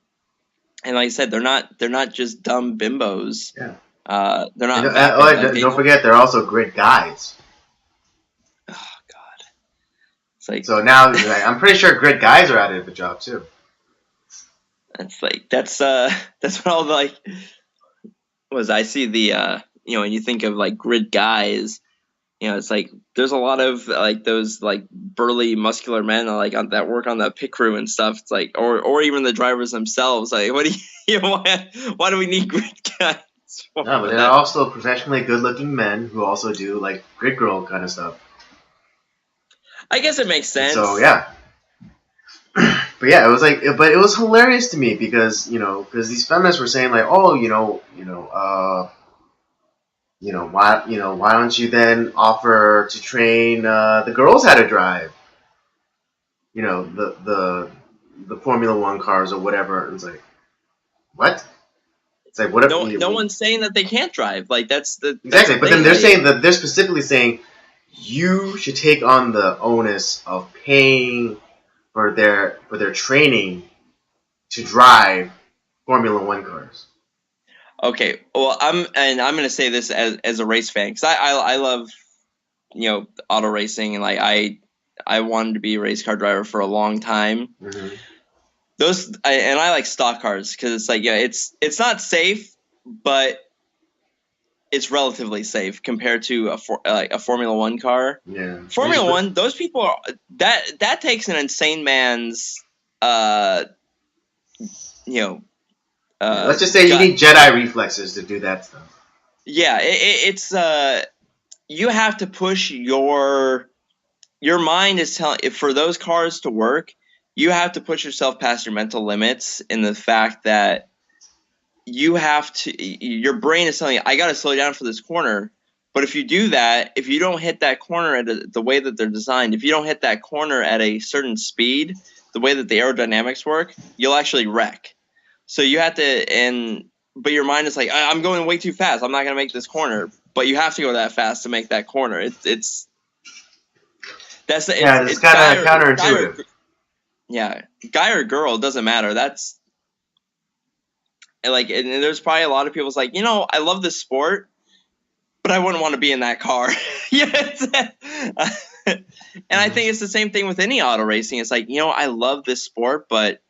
and like I said, they're not just dumb bimbos. Yeah. They're And not vapid, like they don't know. forget, they're also grit guys. Oh god, it's like So now, like, I'm pretty sure grit guys are out of the job too. that's what all the, like, was I see the when you think of like grid guys, it's like there's a lot of like those like burly muscular men like that work on the pit crew and stuff. It's like, or even the drivers themselves. Like, what do why do we need grid guys for? No, but But there are also professionally good-looking men who also do like grit girl kind of stuff. I guess it makes And so sense. yeah, but yeah, it was like, but it was hilarious to me because because these feminists were saying like, oh, why don't you then offer to train the girls how to drive? The Formula One cars or whatever. And it's like, what? It's like, what if No one's saying that they can't drive. Like that's exactly? the But then thing. they're Like, saying that they're specifically saying you should take on the onus of paying for their training to drive Formula One cars. okay, well, I'm gonna say this as a race fan, because I love auto racing, and like I wanted to be a race car driver for a long time. Mm-hmm. And I like stock cars because it's like, it's not safe, but it's relatively safe compared to a Formula One car. Yeah. Formula One, those people are that takes an insane man's uh you know Let's just say you gut. need Jedi reflexes to do that stuff. Yeah, it's you have to push your mind is telling, if for those cars to work, you have to push yourself past your mental limits, in the fact that your brain is telling you, I got to slow down for this corner. But if you do that, if you don't hit that corner the way that they're designed, if you don't hit that corner at a certain speed, the way that the aerodynamics work, you'll actually wreck. So you have to, but your mind is like, I'm going way too fast. I'm not going to make this corner. But you have to go that fast to make that corner. Yeah, it's It's kind of counterintuitive. yeah, guy or girl, it doesn't matter. That's, and there's probably a lot of people's like, I love this sport, but I wouldn't want to be in that car. And I think it's the same thing with any auto racing. It's like, I love this sport, but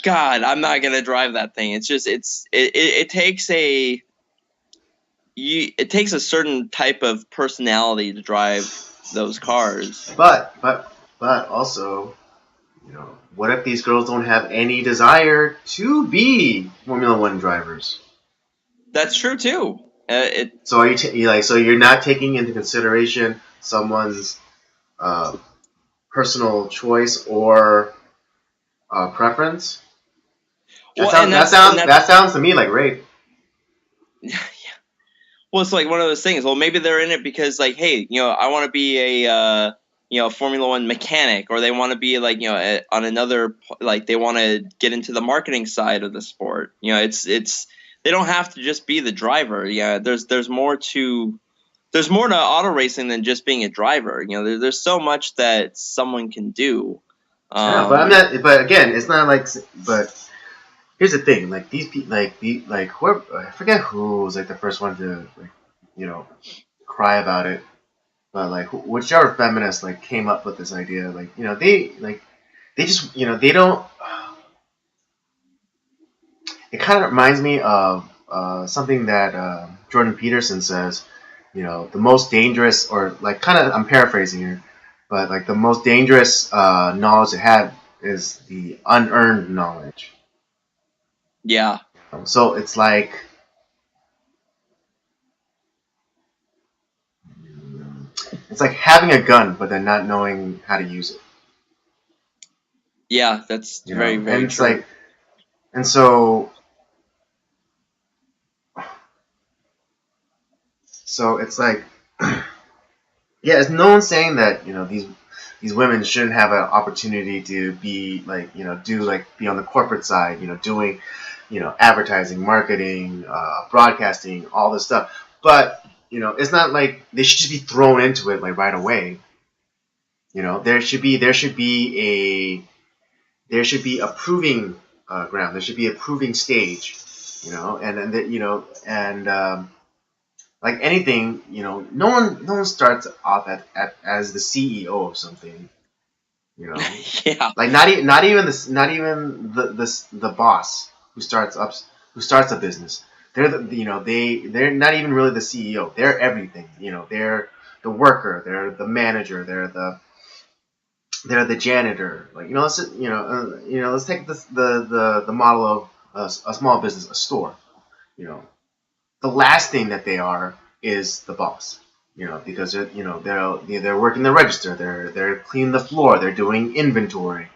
God, I'm not gonna drive that thing. It's just it takes a certain type of personality to drive those cars. But also, what if these girls don't have any desire to be Formula One drivers? That's true too. So are so you're not taking into consideration someone's uh, personal choice or preference? Well, and That sounds to me like rape. well, it's like one of those things. Well, maybe they're in it because, like, hey, I want to be a Formula One mechanic, or they want to be like, on another, like, they want to get into the marketing side of the sport. It's they don't have to just be the driver. Yeah, there's more to auto racing than just being a driver. There's so much that someone can do. Yeah, but I'm not. But again, it's not like. But here's the thing: like these people, like whoever, I forget who was like the first one to like cry about it. But like whichever feminist like came up with this idea, like they just they don't. It kind of reminds me of something that Jordan Peterson says. The most dangerous, or like kind of I'm paraphrasing here, but like the most dangerous knowledge to have is the unearned knowledge. Yeah. So it's like having a gun, but then not knowing how to use it. Yeah, that's very, And very it's true. like, and so it's like, yeah, it's no one's saying that these women shouldn't have an opportunity to be like do like be on the corporate side, doing advertising, marketing, broadcasting, all this stuff. But it's not like they should just be thrown into it like right away. There should be a proving ground. There should be a proving stage. And like anything, no one starts off as the CEO of something. You know, Yeah. like not even the boss who starts a business. They're not even really the CEO. They're everything. They're the worker. They're the manager. They're the janitor. Like let's take the model of a small business, a store. You know, the last thing that they are is the boss. Because they're working the register, they're cleaning the floor, they're doing inventory.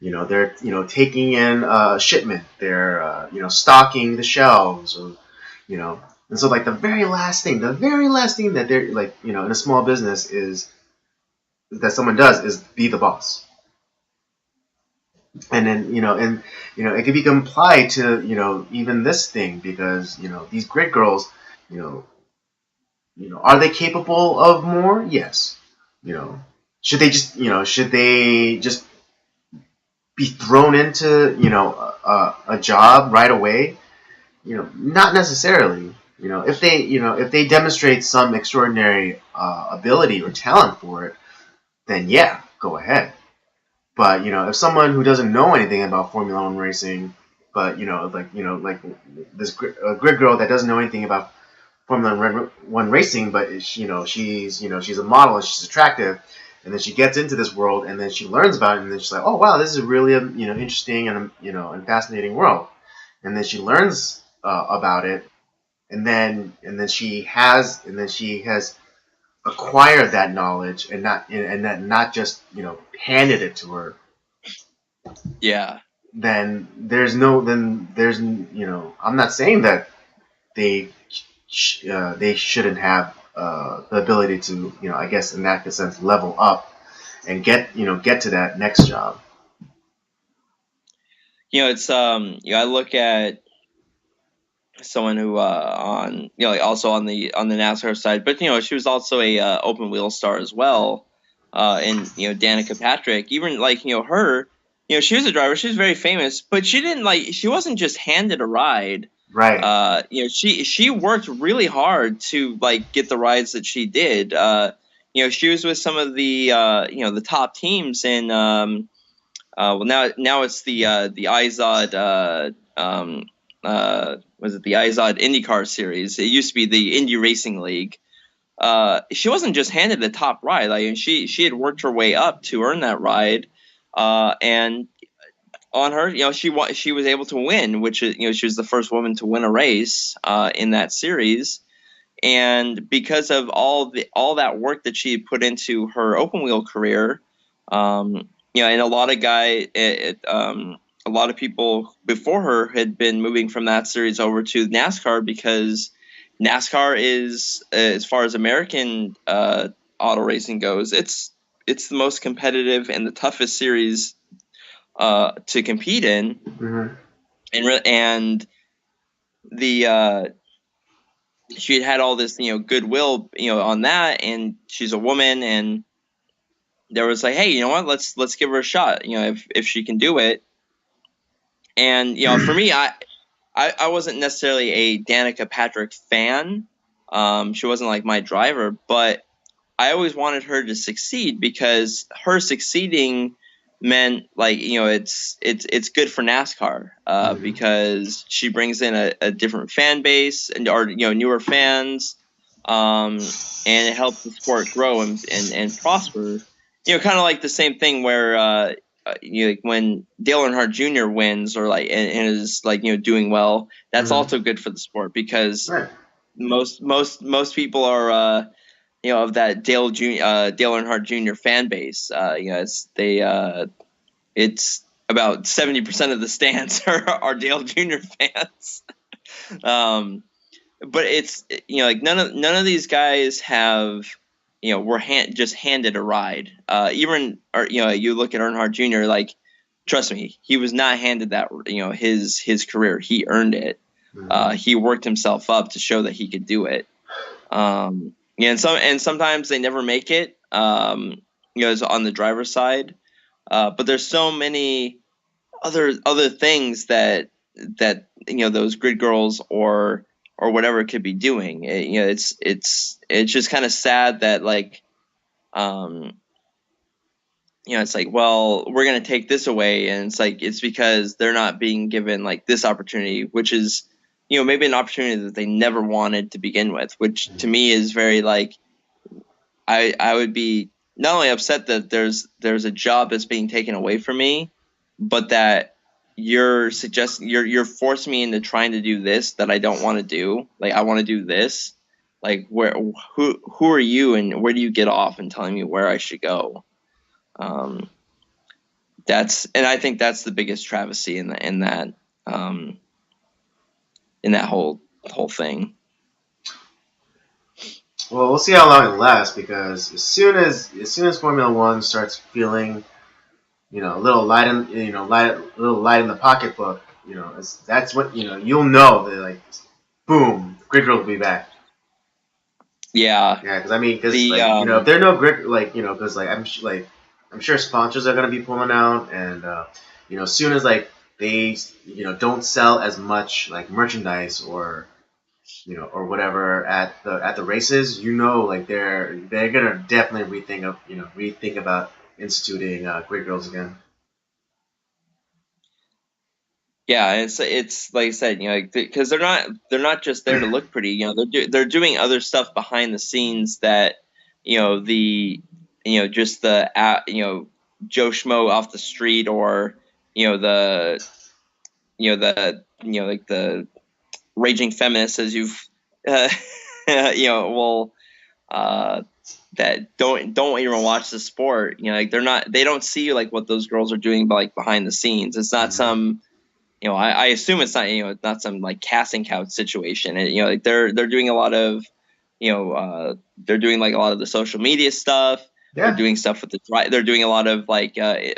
They're taking in shipment, they're stocking the shelves, or you know. And so like the very last thing that they're like in a small business is that someone does is be the boss. And then it can be applied to even this thing, because these grid girls, you know are they capable of more? Yes. You know, should they just be thrown into a job right away? Not necessarily. If they demonstrate some extraordinary ability or talent for it, then yeah, go ahead. But if someone who doesn't know anything about Formula One racing, but like this grid girl that doesn't know anything about Formula One racing, but she's a model and she's attractive, and then she gets into this world and then she learns about it, and then she's like, oh wow, this is really interesting and fascinating world, and then she learns about it, and then she has acquired that knowledge, and not just handed it to her. Yeah. Then I'm not saying that they shouldn't have the ability to I guess in that sense level up and get to that next job. It's I look at someone who on like also on the NASCAR side, but she was also a open wheel star as well. And Danica Patrick, even like her, she was a driver. She was very famous, but she wasn't just handed a ride. Right. She worked really hard to like get the rides that she did. She was with some of the the top teams in well, now it's the Izod was it the Izod IndyCar series? It used to be the Indy Racing League. She wasn't just handed the top ride. Like she had worked her way up to earn that ride, and on her, she was able to win, which is she was the first woman to win a race in that series. And because of all that work that she had put into her open wheel career, and a lot of people before her had been moving from that series over to NASCAR, because NASCAR is, as far as American auto racing goes, it's the most competitive and the toughest series to compete in, Mm-hmm. and the she had all this goodwill on that, and she's a woman, and there was like, hey, you know what, let's give her a shot, if she can do it. And for me, I wasn't necessarily a Danica Patrick fan, She wasn't like my driver, but I always wanted her to succeed because her succeeding meant like it's good for NASCAR Hmm. because she brings in a different fan base and or newer fans, and it helps the sport grow and prosper. Kind of like the same thing where like when Dale Earnhardt Jr. wins or like and is like doing well, that's Hmm. also good for the sport because Right. most people are of that Dale Earnhardt Jr. fan base. It's about 70% of the stands are Dale Jr. fans. um, but it's like none of these guys have were just handed a ride. Even or you look at Earnhardt Jr. Like trust me, he was not handed that. His career, he earned it. Hmm. He worked himself up to show that he could do it. Yeah, and sometimes they never make it. It's on the driver's side, but there's so many other things that those grid girls or whatever could be doing. It's just kind of sad that like um, it's like, well, we're gonna take this away, and it's like it's because they're not being given like this opportunity, which is maybe an opportunity that they never wanted to begin with, which to me is very like I would be not only upset that there's a job that's being taken away from me, but that you're forcing me into trying to do this that I don't want to do. Like I want to do this. Like who are you and where do you get off in telling me where I should go? Um, and I think that's the biggest travesty um, in that whole thing. Well, we'll see how long it lasts because as soon as Formula One starts feeling a little light in a little light in the pocketbook, that's what you'll know that like boom, Grid Girl will be back. Yeah, Yeah, because I mean, because the like if there are no Grid like because like I'm sure sponsors are gonna be pulling out, and as soon as like they don't sell as much like merchandise or whatever at the races, like they're gonna definitely rethink about instituting Grid Girls again. Yeah, it's like I said, because they're not just there to look pretty. They're doing other stuff behind the scenes that just the Joe Schmo off the street or the like the raging feminists as you've uh, will uh, that don't even watch the sport. Like they don't see like what those girls are doing like behind the scenes. It's not Hmm. some I assume it's not not some like casting couch situation. Like they're doing a lot of they're doing like a lot of the social media stuff. They're Yeah, doing stuff with they're doing a lot of like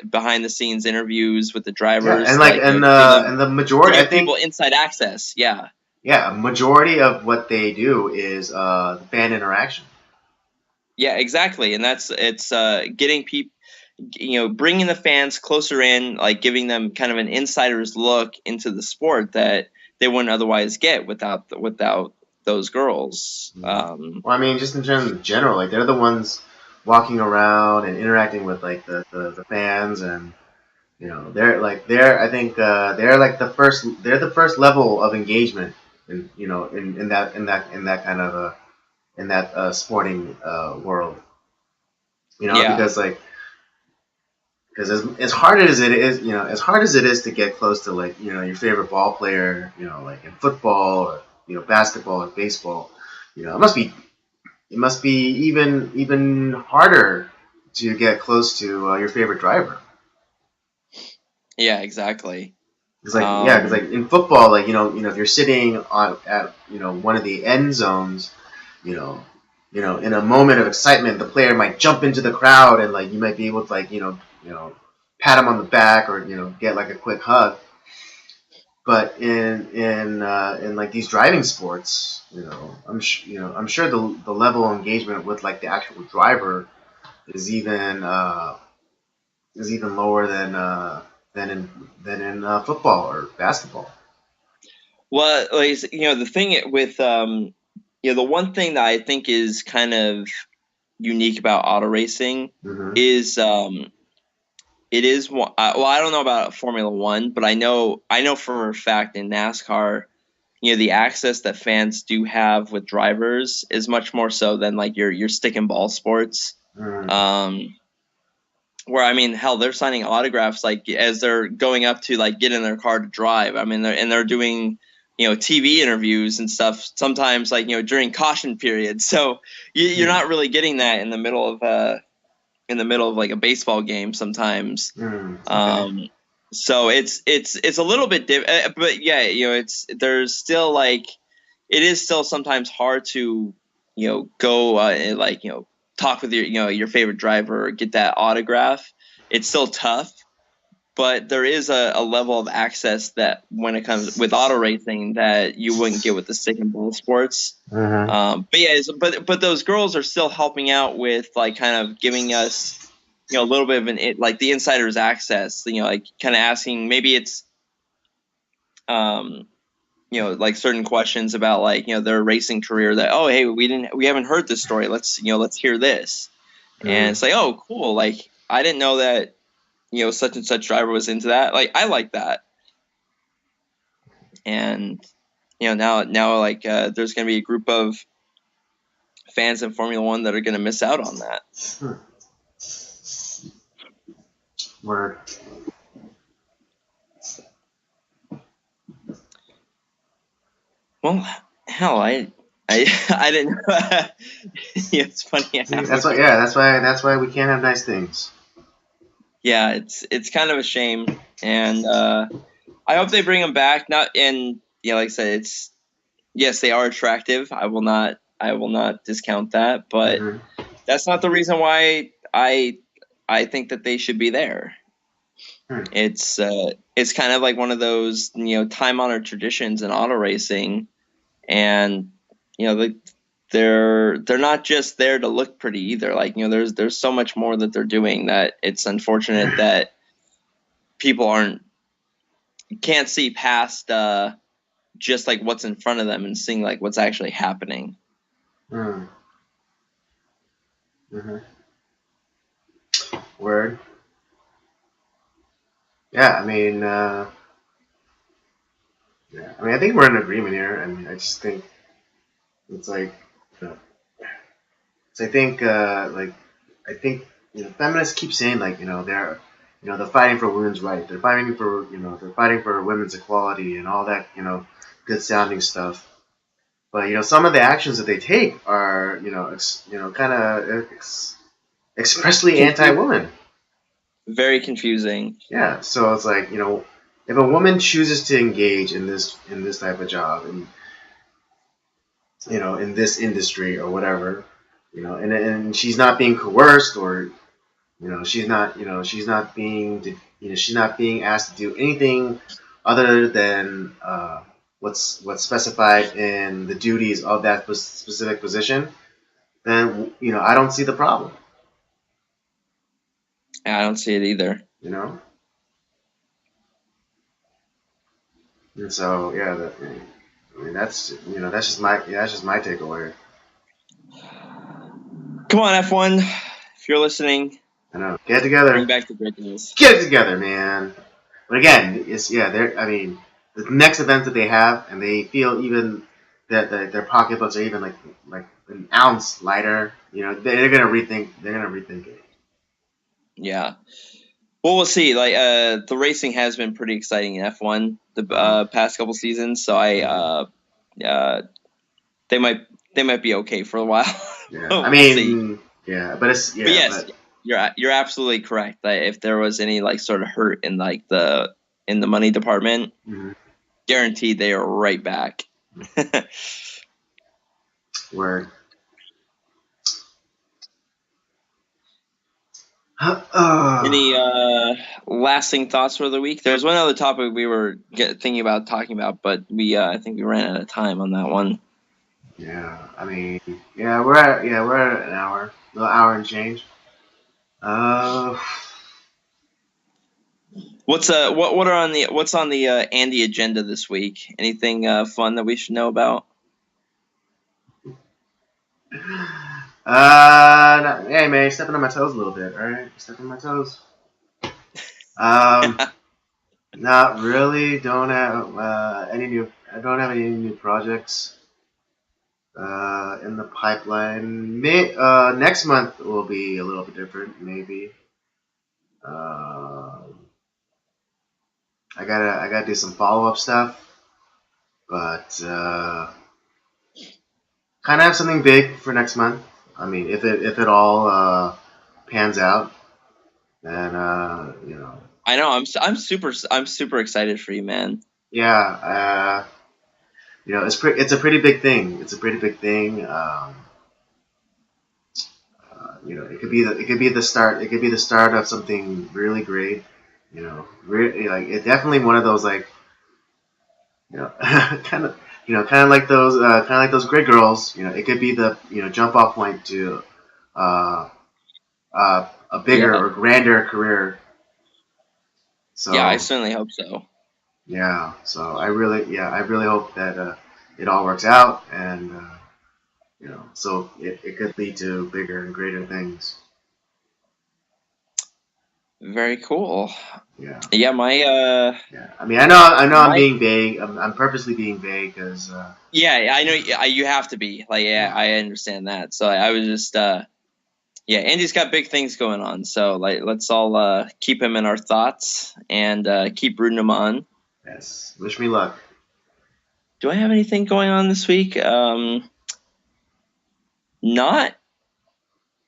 behind the scenes interviews with the yeah, and drivers, like like and the majority, I giving people think, inside access. Yeah, yeah, a majority of what they do is fan interaction. yeah, exactly. And that's it's getting people, bringing the fans closer in, like giving them kind of an insider's look into the sport that they wouldn't otherwise get without those girls. Mhm. Well, I mean, just in terms of general, like they're the ones walking around and interacting with like the fans, and they're I think they're the first level of engagement in that kind of in that sporting world. Yeah, Because as hard as it is, as hard as it is to get close to like your favorite ball player, like in football or basketball or baseball, it must be even harder to get close to your favorite driver. yeah, exactly. Because like Um, in football, like if you're sitting on at one of the end zones, you know, in a moment of excitement, the player might jump into the crowd and like you might be able to like pat him on the back or get like a quick hug. But in like these driving sports, I'm sure the level of engagement with like the actual driver is even lower than in football or basketball. well, like the thing with the one thing that I think is kind of unique about auto racing Mm-hmm. is it is well, I don't know about Formula One, but I know for a fact in NASCAR, the access that fans do have with drivers is much more so than like your stick and ball sports. Mm-hmm. Where I mean, hell, they're signing autographs like as they're going up to like get in their car to drive. I mean, they're doing TV interviews and stuff sometimes like during caution periods. So you're not really getting that in the middle of like a baseball game sometimes. Okay. So it's a little bit but yeah, it's there's still like it is still sometimes hard to go and like talk with your favorite driver or get that autograph. It's still tough, but there is a level of access that when it comes with auto racing that you wouldn't get with the stick and ball sports. Mm-hmm. But yeah, but those girls are still helping out with like kind of giving us a little bit of like the insider's access. Like kind of asking maybe it's like certain questions about like their racing career that hey we haven't heard this story, let's hear this. And it's like, oh cool, like I didn't know that such and such driver was into that. Like I like that. And now like there's gonna be a group of fans in Formula One that are gonna miss out on that. Word. Well, hell, I didn't know. Yeah, it's funny. See, that's why we can't have nice things. Yeah, it's kind of a shame, and I hope they bring them back. Not and like I said, it's yes, they are attractive. I will not discount that, but Mm-hmm. that's not the reason why I think that they should be there. It's kind of like one of those time honored traditions in auto racing, and they're not just there to look pretty either. Like there's so much more that they're doing that it's unfortunate that people can't see past just like what's in front of them and seeing like what's actually happening. Mm-hmm. Word. Yeah, I mean, yeah, I mean, I think we're in agreement here. I mean, I just think it's like, you know, so I think feminists keep saying like, they're fighting for women's rights. They're fighting for, they're fighting for women's equality and all that, good sounding stuff. But some of the actions that they take are, kind of expressly anti-woman. Very confusing. Yeah, so it's like if a woman chooses to engage in this type of job and in this industry or whatever, and she's not being coerced or she's not being asked to do anything other than what's specified in the duties of that specific position, then I don't see the problem. I don't see it either. And so yeah, I mean that's just my takeaway. Come on, F1, if you're listening, I know. Get it together. bring back the great news. Get it together, man. But again, they're. I mean, the next event that they have, and they feel even that their pocketbooks are even like an ounce lighter. They're gonna rethink. They're gonna rethink it. Yeah. Well, we'll see. Like, the racing has been pretty exciting in F1 the past couple seasons, so they might be okay for a while. Yeah, We'll I mean, see. yeah, but it's yeah, But yes, but you're absolutely correct. That if there was any like sort of hurt in like in the money department, guaranteed they are right back. word. Any lasting thoughts for the week? There's one other topic we were thinking about talking about, but I think we ran out of time on that one. Yeah, I mean, we're at an hour, hour and change. What's on the Andy agenda this week? Anything fun that we should know about? Hey man, you're stepping on my toes a little bit. All right, stepping on my toes. Um, Not really. Don't have any new. I don't have any new projects in the pipeline. Next month will be a little bit different, maybe. Um I gotta do some follow up stuff, but kind of have something big for next month. I mean, if it all pans out, then I know. I'm super excited for you, man. yeah, it's a pretty big thing. It's a pretty big thing. It could be the start. It could be the start of something really great. Like it's definitely one of those like kind of kind of like those grid girls. It could be the jump off point to uh, a bigger Yeah, or grander career. yeah. I So certainly hope so. yeah, so I really hope that it all works out, and so it could lead to bigger and greater things. Very cool. Yeah. Yeah, Yeah, I mean, I know, I'm my being vague. I'm purposely being vague because, yeah, I know. You have to be like, yeah, yeah, I understand that. So I was just, yeah, Andy's got big things going on. So like, let's all keep him in our thoughts and keep rooting him on. yes. Wish me luck. Do I have anything going on this week? Not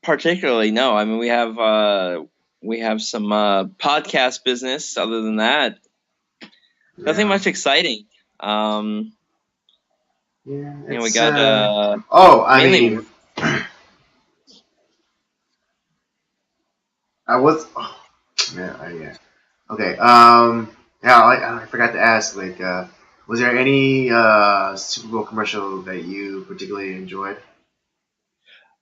particularly. No. I mean, we have some podcast business. Other than that, nothing Yeah, much exciting. Um, yeah. we It's got oh, I mainly. mean, I was. Oh, yeah. Okay. Yeah. I forgot to ask. Like, was there any Super Bowl commercial that you particularly enjoyed?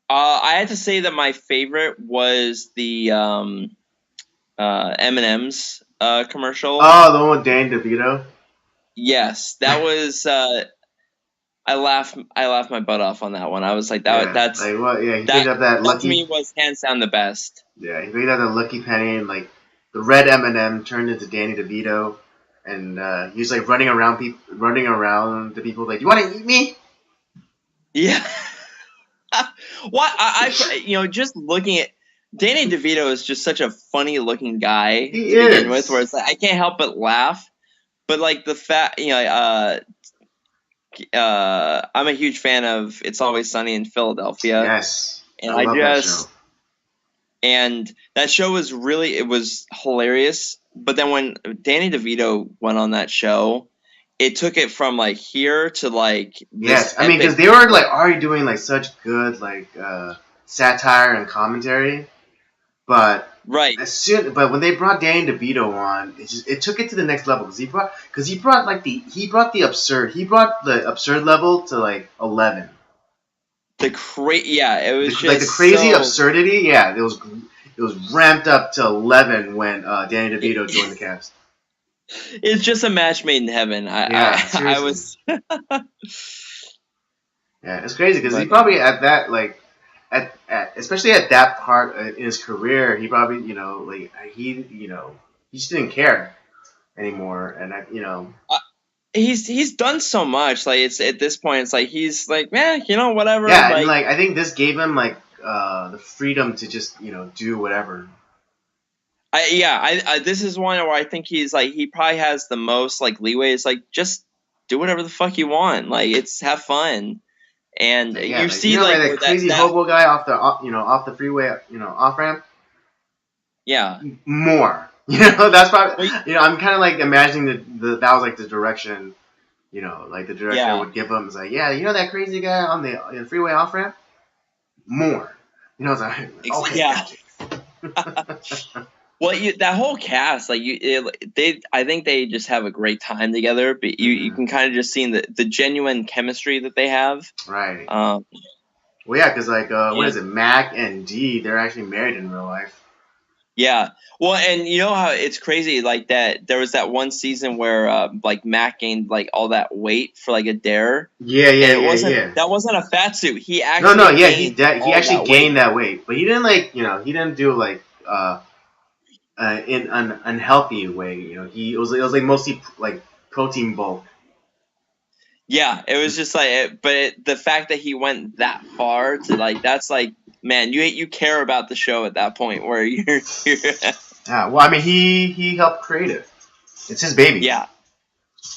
I had to say that my favorite was the M&M's commercial. Oh, the one with Dan DeVito. Yes, that was. I laughed my butt off on that one. I was like, Yeah. Like what? Yeah, he picked that up that that to lucky. me was hands down the best. Yeah, he picked up the lucky penny, and like the red M&M turned into Danny DeVito, and he was like running around to people like, "You want to eat me?" Yeah. What just looking at Danny DeVito is just such a funny looking guy He to begin with, where is. it's like I can't help but laugh. But like the fact, I'm a huge fan of It's Always Sunny in Philadelphia, Yes, and I I love that show. just and that show was it was hilarious. But then when Danny DeVito went on that show, it took it from like here to like this Yes, I mean because epic. they were like already doing like such good like satire and commentary, but Right. but when they brought Danny DeVito on, it took it to the next level because he brought the absurd level to like 11. Yeah, it was Like the just crazy so. absurdity, yeah, it was ramped up to 11 when Danny DeVito joined the cast. It's just a match made in heaven. Yeah, I seriously. was, Yeah, it's crazy because he but probably at that like especially at that part in his career, he probably like he just didn't care anymore, and uh, he's done so much. Like it's at this point, it's like he's like, man, whatever. yeah, and Like, like I think this gave him like the freedom to just do whatever. this is one where I think he's like he probably has the most like leeway. It's like just do whatever the fuck you want. Like it's have fun, and Like yeah, you like see like that where crazy that hobo guy off the freeway off ramp. yeah. More. That's probably. Well, I'm kind of like imagining that was like the direction. Like the director yeah. would give him. It's like, yeah, that crazy guy on the freeway off ramp. More. It's like, okay, Yeah. gotcha. Well, that whole cast, like I think they just have a great time together. But you Hmm. can kind of just see the genuine chemistry that they have. Right. Um, Well, yeah, because like, what and is it? Mac and Dee, they're actually married in real life. Yeah. Well, and you know how it's crazy, like that. There was that one season where like Mac gained like all that weight for like a dare, Yeah, and yeah, it yeah, wasn't yeah. that wasn't a fat suit. He No, no, actually yeah, gained he all actually that weight. gained that weight, but he didn't like he didn't do like in an unhealthy way. It was like mostly like protein bulk. Yeah, it was just like, the fact that he went that far to like that's like, man, you care about the show at that point where you're Yeah, well, I mean, he helped create it. It's his baby. yeah.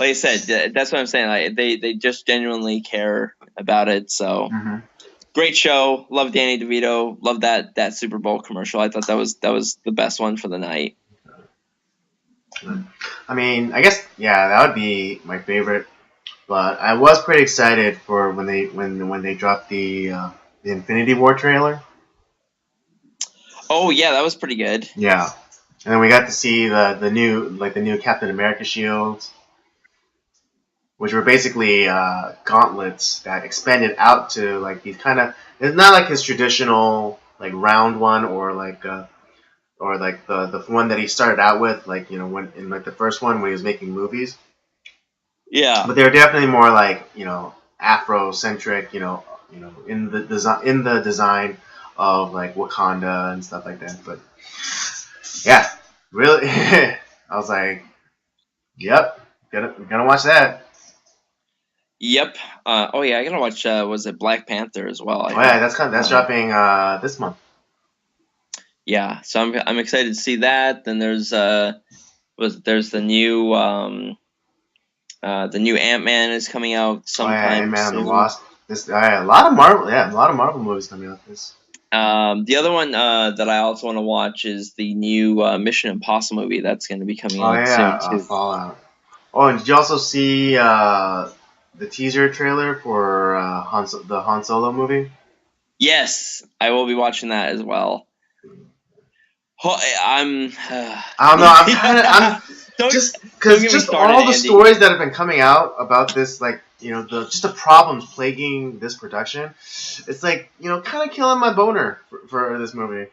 Like I said, that's what I'm saying. Like they just genuinely care about it. So Hmm. great show. Love Danny DeVito. Love that Super Bowl commercial. I thought that was the best one for the night. I mean, I guess yeah, that would be my favorite. But I was pretty excited for when they dropped the Infinity War trailer. Oh yeah, that was pretty good. Yeah, and then we got to see the new Captain America shields, which were basically gauntlets that expanded out to like these kind of. It's not like his traditional like round one or like the one that he started out with, like when in like the first one when he was making movies. Yeah. But they were definitely more like Afrocentric, in the design of like Wakanda and stuff like that. But yeah, really, I was like, yep, gonna watch that. Yep. Oh yeah, I gotta watch. Was it Black Panther as well? I Oh yeah, heard. that's dropping this month. Yeah, so I'm excited to see that. Then there's the new Ant-Man is coming out Oh yeah, Ant sometime Man and the soon. Wasp. This a lot of Marvel, yeah, a lot of Marvel movies coming out this. The other one that I also want to watch is the new Mission Impossible movie that's going to be coming Oh out yeah, soon too. Fallout. Oh, and did you also see the teaser trailer for the Han Solo movie? Yes, I will be watching that as well. I'm. I don't know. I'm kind of I'm don't just don't because get me just started, all the Andy. stories that have been coming out about this, like the problems plaguing this production. It's like kind of killing my boner for this movie.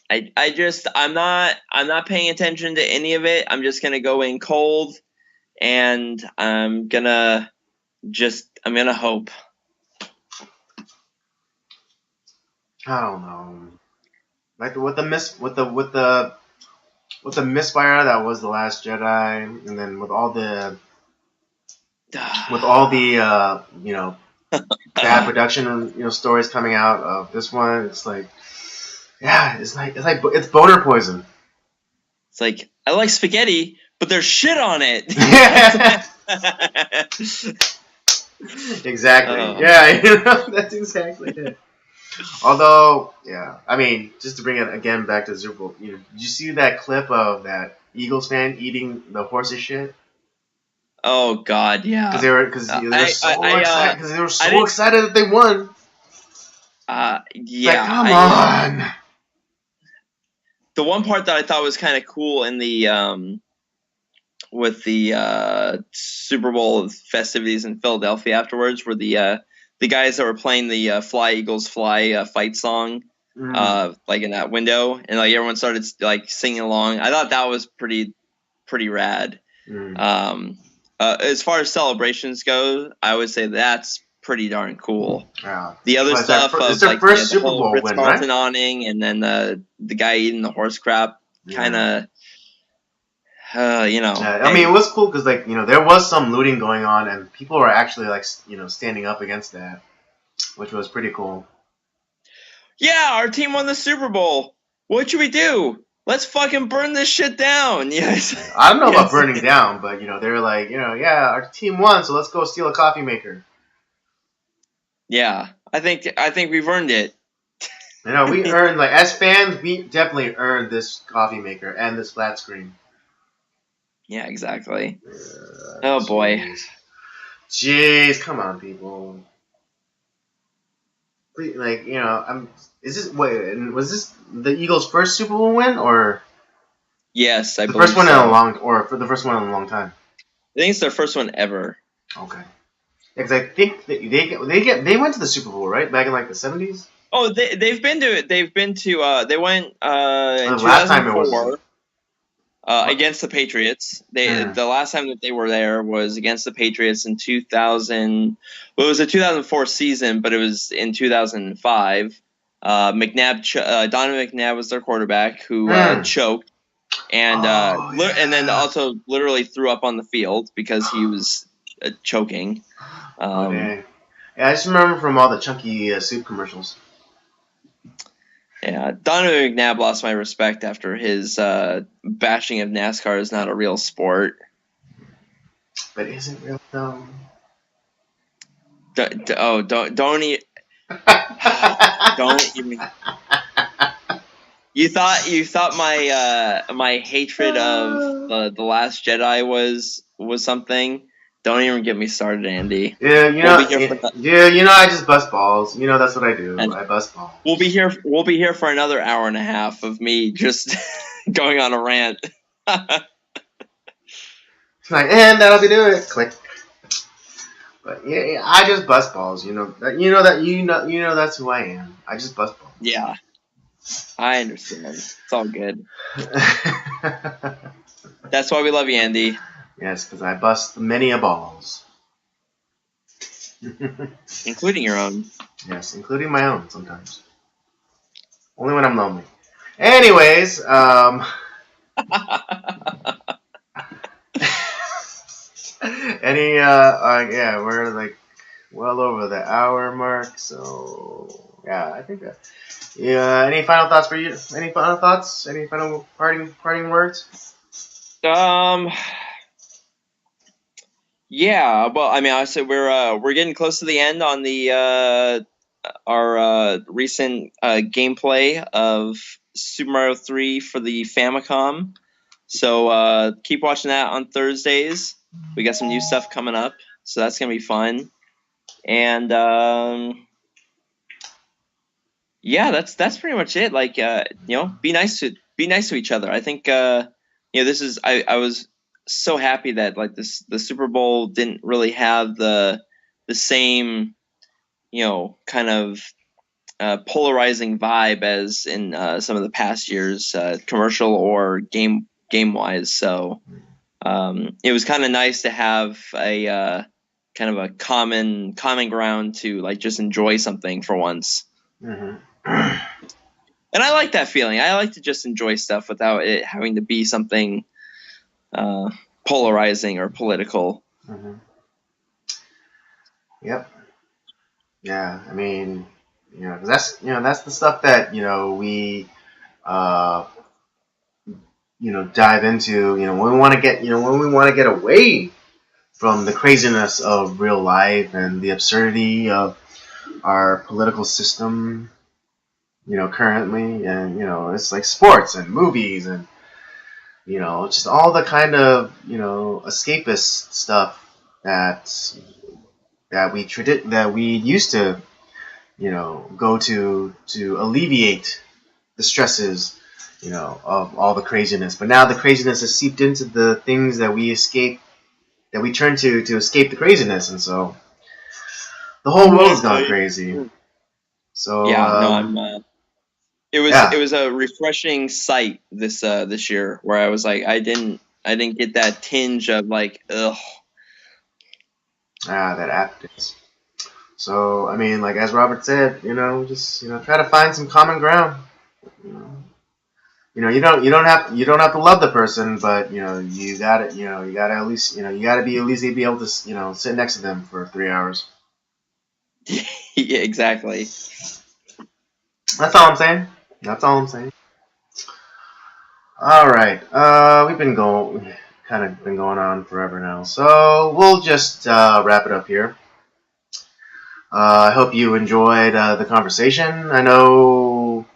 I'm not paying attention to any of it. I'm just gonna go in cold, and I'm gonna hope. I don't know. Like with the misfire that was the Last Jedi, and then with all the bad production stories coming out of this one, it's like yeah, it's boner poison. It's like I like spaghetti, but there's shit on it. Exactly. Oh. Yeah, that's exactly it. Although, yeah, I mean, just to bring it again back to Super Bowl, did you see that clip of that Eagles fan eating the horse's shit? Oh God, Because yeah. they were so excited because they were I so didn't. excited that they won. It's like, Yeah. come on. The one part that I thought was kind of cool in the with the Super Bowl festivities in Philadelphia afterwards were the guys that were playing the Fly Eagles Fly fight song, Mm, like in that window, and like everyone started like singing along. I thought that was pretty rad. mm. Um, as far as celebrations go, I would say that's pretty darn cool. Yeah. The other Well, stuff it's of their like first the Super whole Bowl Ritz win, right? Carlton awning and then the guy eating the horse crap, kind Yeah. of, I mean, it hey, was cool because there was some looting going on and people were actually like standing up against that, which was pretty cool. yeah, our team won the Super Bowl. What should we do? Let's fucking burn this shit down. Yes. I don't know about Yes. burning down, but they were like, yeah, our team won, so let's go steal a coffee maker. Yeah, I think we've earned it. We earned like as fans, we definitely earned this coffee maker and this flat screen. Yeah, exactly. Oh boy. Jeez, come on, people. Please, like I'm. Is this wait? Was this the Eagles' first Super Bowl win, or Yes, I the first believe one in a so. long, or for the first one in a long time? I think it's their first one ever. Okay. Because I think they went to the Super Bowl right back in like the 70s. Oh, they've been to they went in Last time it was. 2004 against the Patriots. Yeah. The last time that they were there was against the Patriots in 2000. Well, it was a 2004 season, but it was in 2005. Donovan McNabb was their quarterback who choked and Oh, and then yeah. also literally threw up on the field because he was choking. Oh, dang. Yeah, I just remember from all the chunky soup commercials. Yeah, Donovan McNabb lost my respect after his bashing of NASCAR is not a real sport. But is it real though? Don't even. You thought my hatred of the Last Jedi was something. Don't even get me started, Andy. Yeah, We'll be here for I just bust balls. That's what I do. I bust balls. We'll be here for another hour and a half of me just going on a rant. And that'll be it. Click. But yeah, I just bust balls. That's who I am. I just bust balls. Yeah, I understand. It's all good. That's why we love you, Andy. Yes, because I bust many a balls. Including your own. Yes, including my own sometimes. Only when I'm lonely. Anyways, we're like well over the hour mark, so yeah, I think that. Yeah, any final thoughts for you? Any final thoughts? Any final parting words? Yeah, well, I mean, I said we're getting close to the end on the our recent gameplay of Super Mario 3 for the Famicom. So keep watching that on Thursdays. We got some new stuff coming up, so that's gonna be fun. And yeah, that's pretty much it. Like be nice to each other. I think this is I was so happy that like the Super Bowl didn't really have the same kind of polarizing vibe as in some of the past years, commercial or game wise. So it was kind of nice to have a kind of a common ground to like just enjoy something for once. Mm-hmm. And I like that feeling. I like to just enjoy stuff without it having to be something polarizing or political. Mm-hmm. Yep. Yeah, I mean, 'cause that's the stuff that we uh, dive into. When we want to get away from the craziness of real life and the absurdity of our political system. Currently, and it's like sports and movies and just all the kind of escapist stuff that we used to go to alleviate the stresses of all the craziness. But now the craziness has seeped into the things that we turn to escape the craziness, and so the whole world's gone crazy. So yeah, no, it was a refreshing sight this year where I was like I didn't get that tinge of like ugh. That aftertaste. So I mean, like as Robert said, just try to find some common ground. You don't have to love the person, but you gotta at least you gotta be able to sit next to them for 3 hours. Yeah, exactly. That's all I'm saying. That's all I'm saying. All right. We've been going on forever now, so we'll just wrap it up here. I hope you enjoyed the conversation. I know,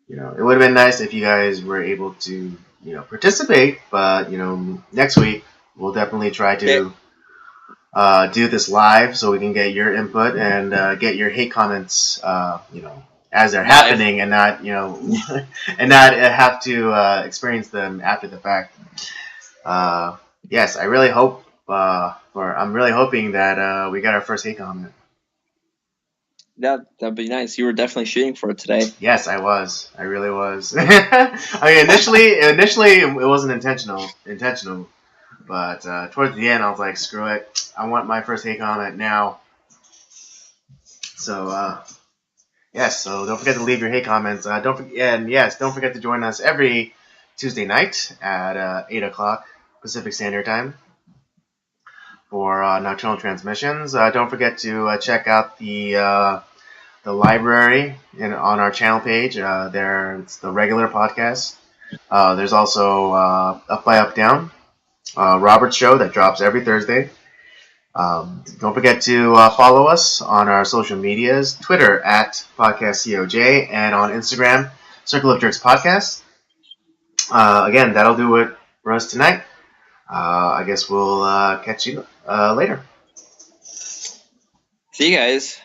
it would have been nice if you guys were able to, participate, but, next week we'll definitely try to do this live so we can get your input and get your hate comments, as they're happening and not, and not have to experience them after the fact. Yes, I really hope, I'm really hoping that we got our first hate comment. that'd be nice. You were definitely shooting for it today. Yes, I was. I really was. I mean, initially it wasn't intentional, but towards the end, I was like, screw it. I want my first hate comment now. So yes, so don't forget to leave your hate comments. Don't forget to join us every Tuesday night at 8 o'clock Pacific Standard Time for Nocturnal Transmissions. Don't forget to check out the library on our channel page. It's the regular podcast. There's also Up by Up Down, Robert's show that drops every Thursday. Don't forget to follow us on our social medias, Twitter at PodcastCOJ, and on Instagram, Circle of Jerks Podcast. Again, that'll do it for us tonight. I guess we'll catch you later. See you guys.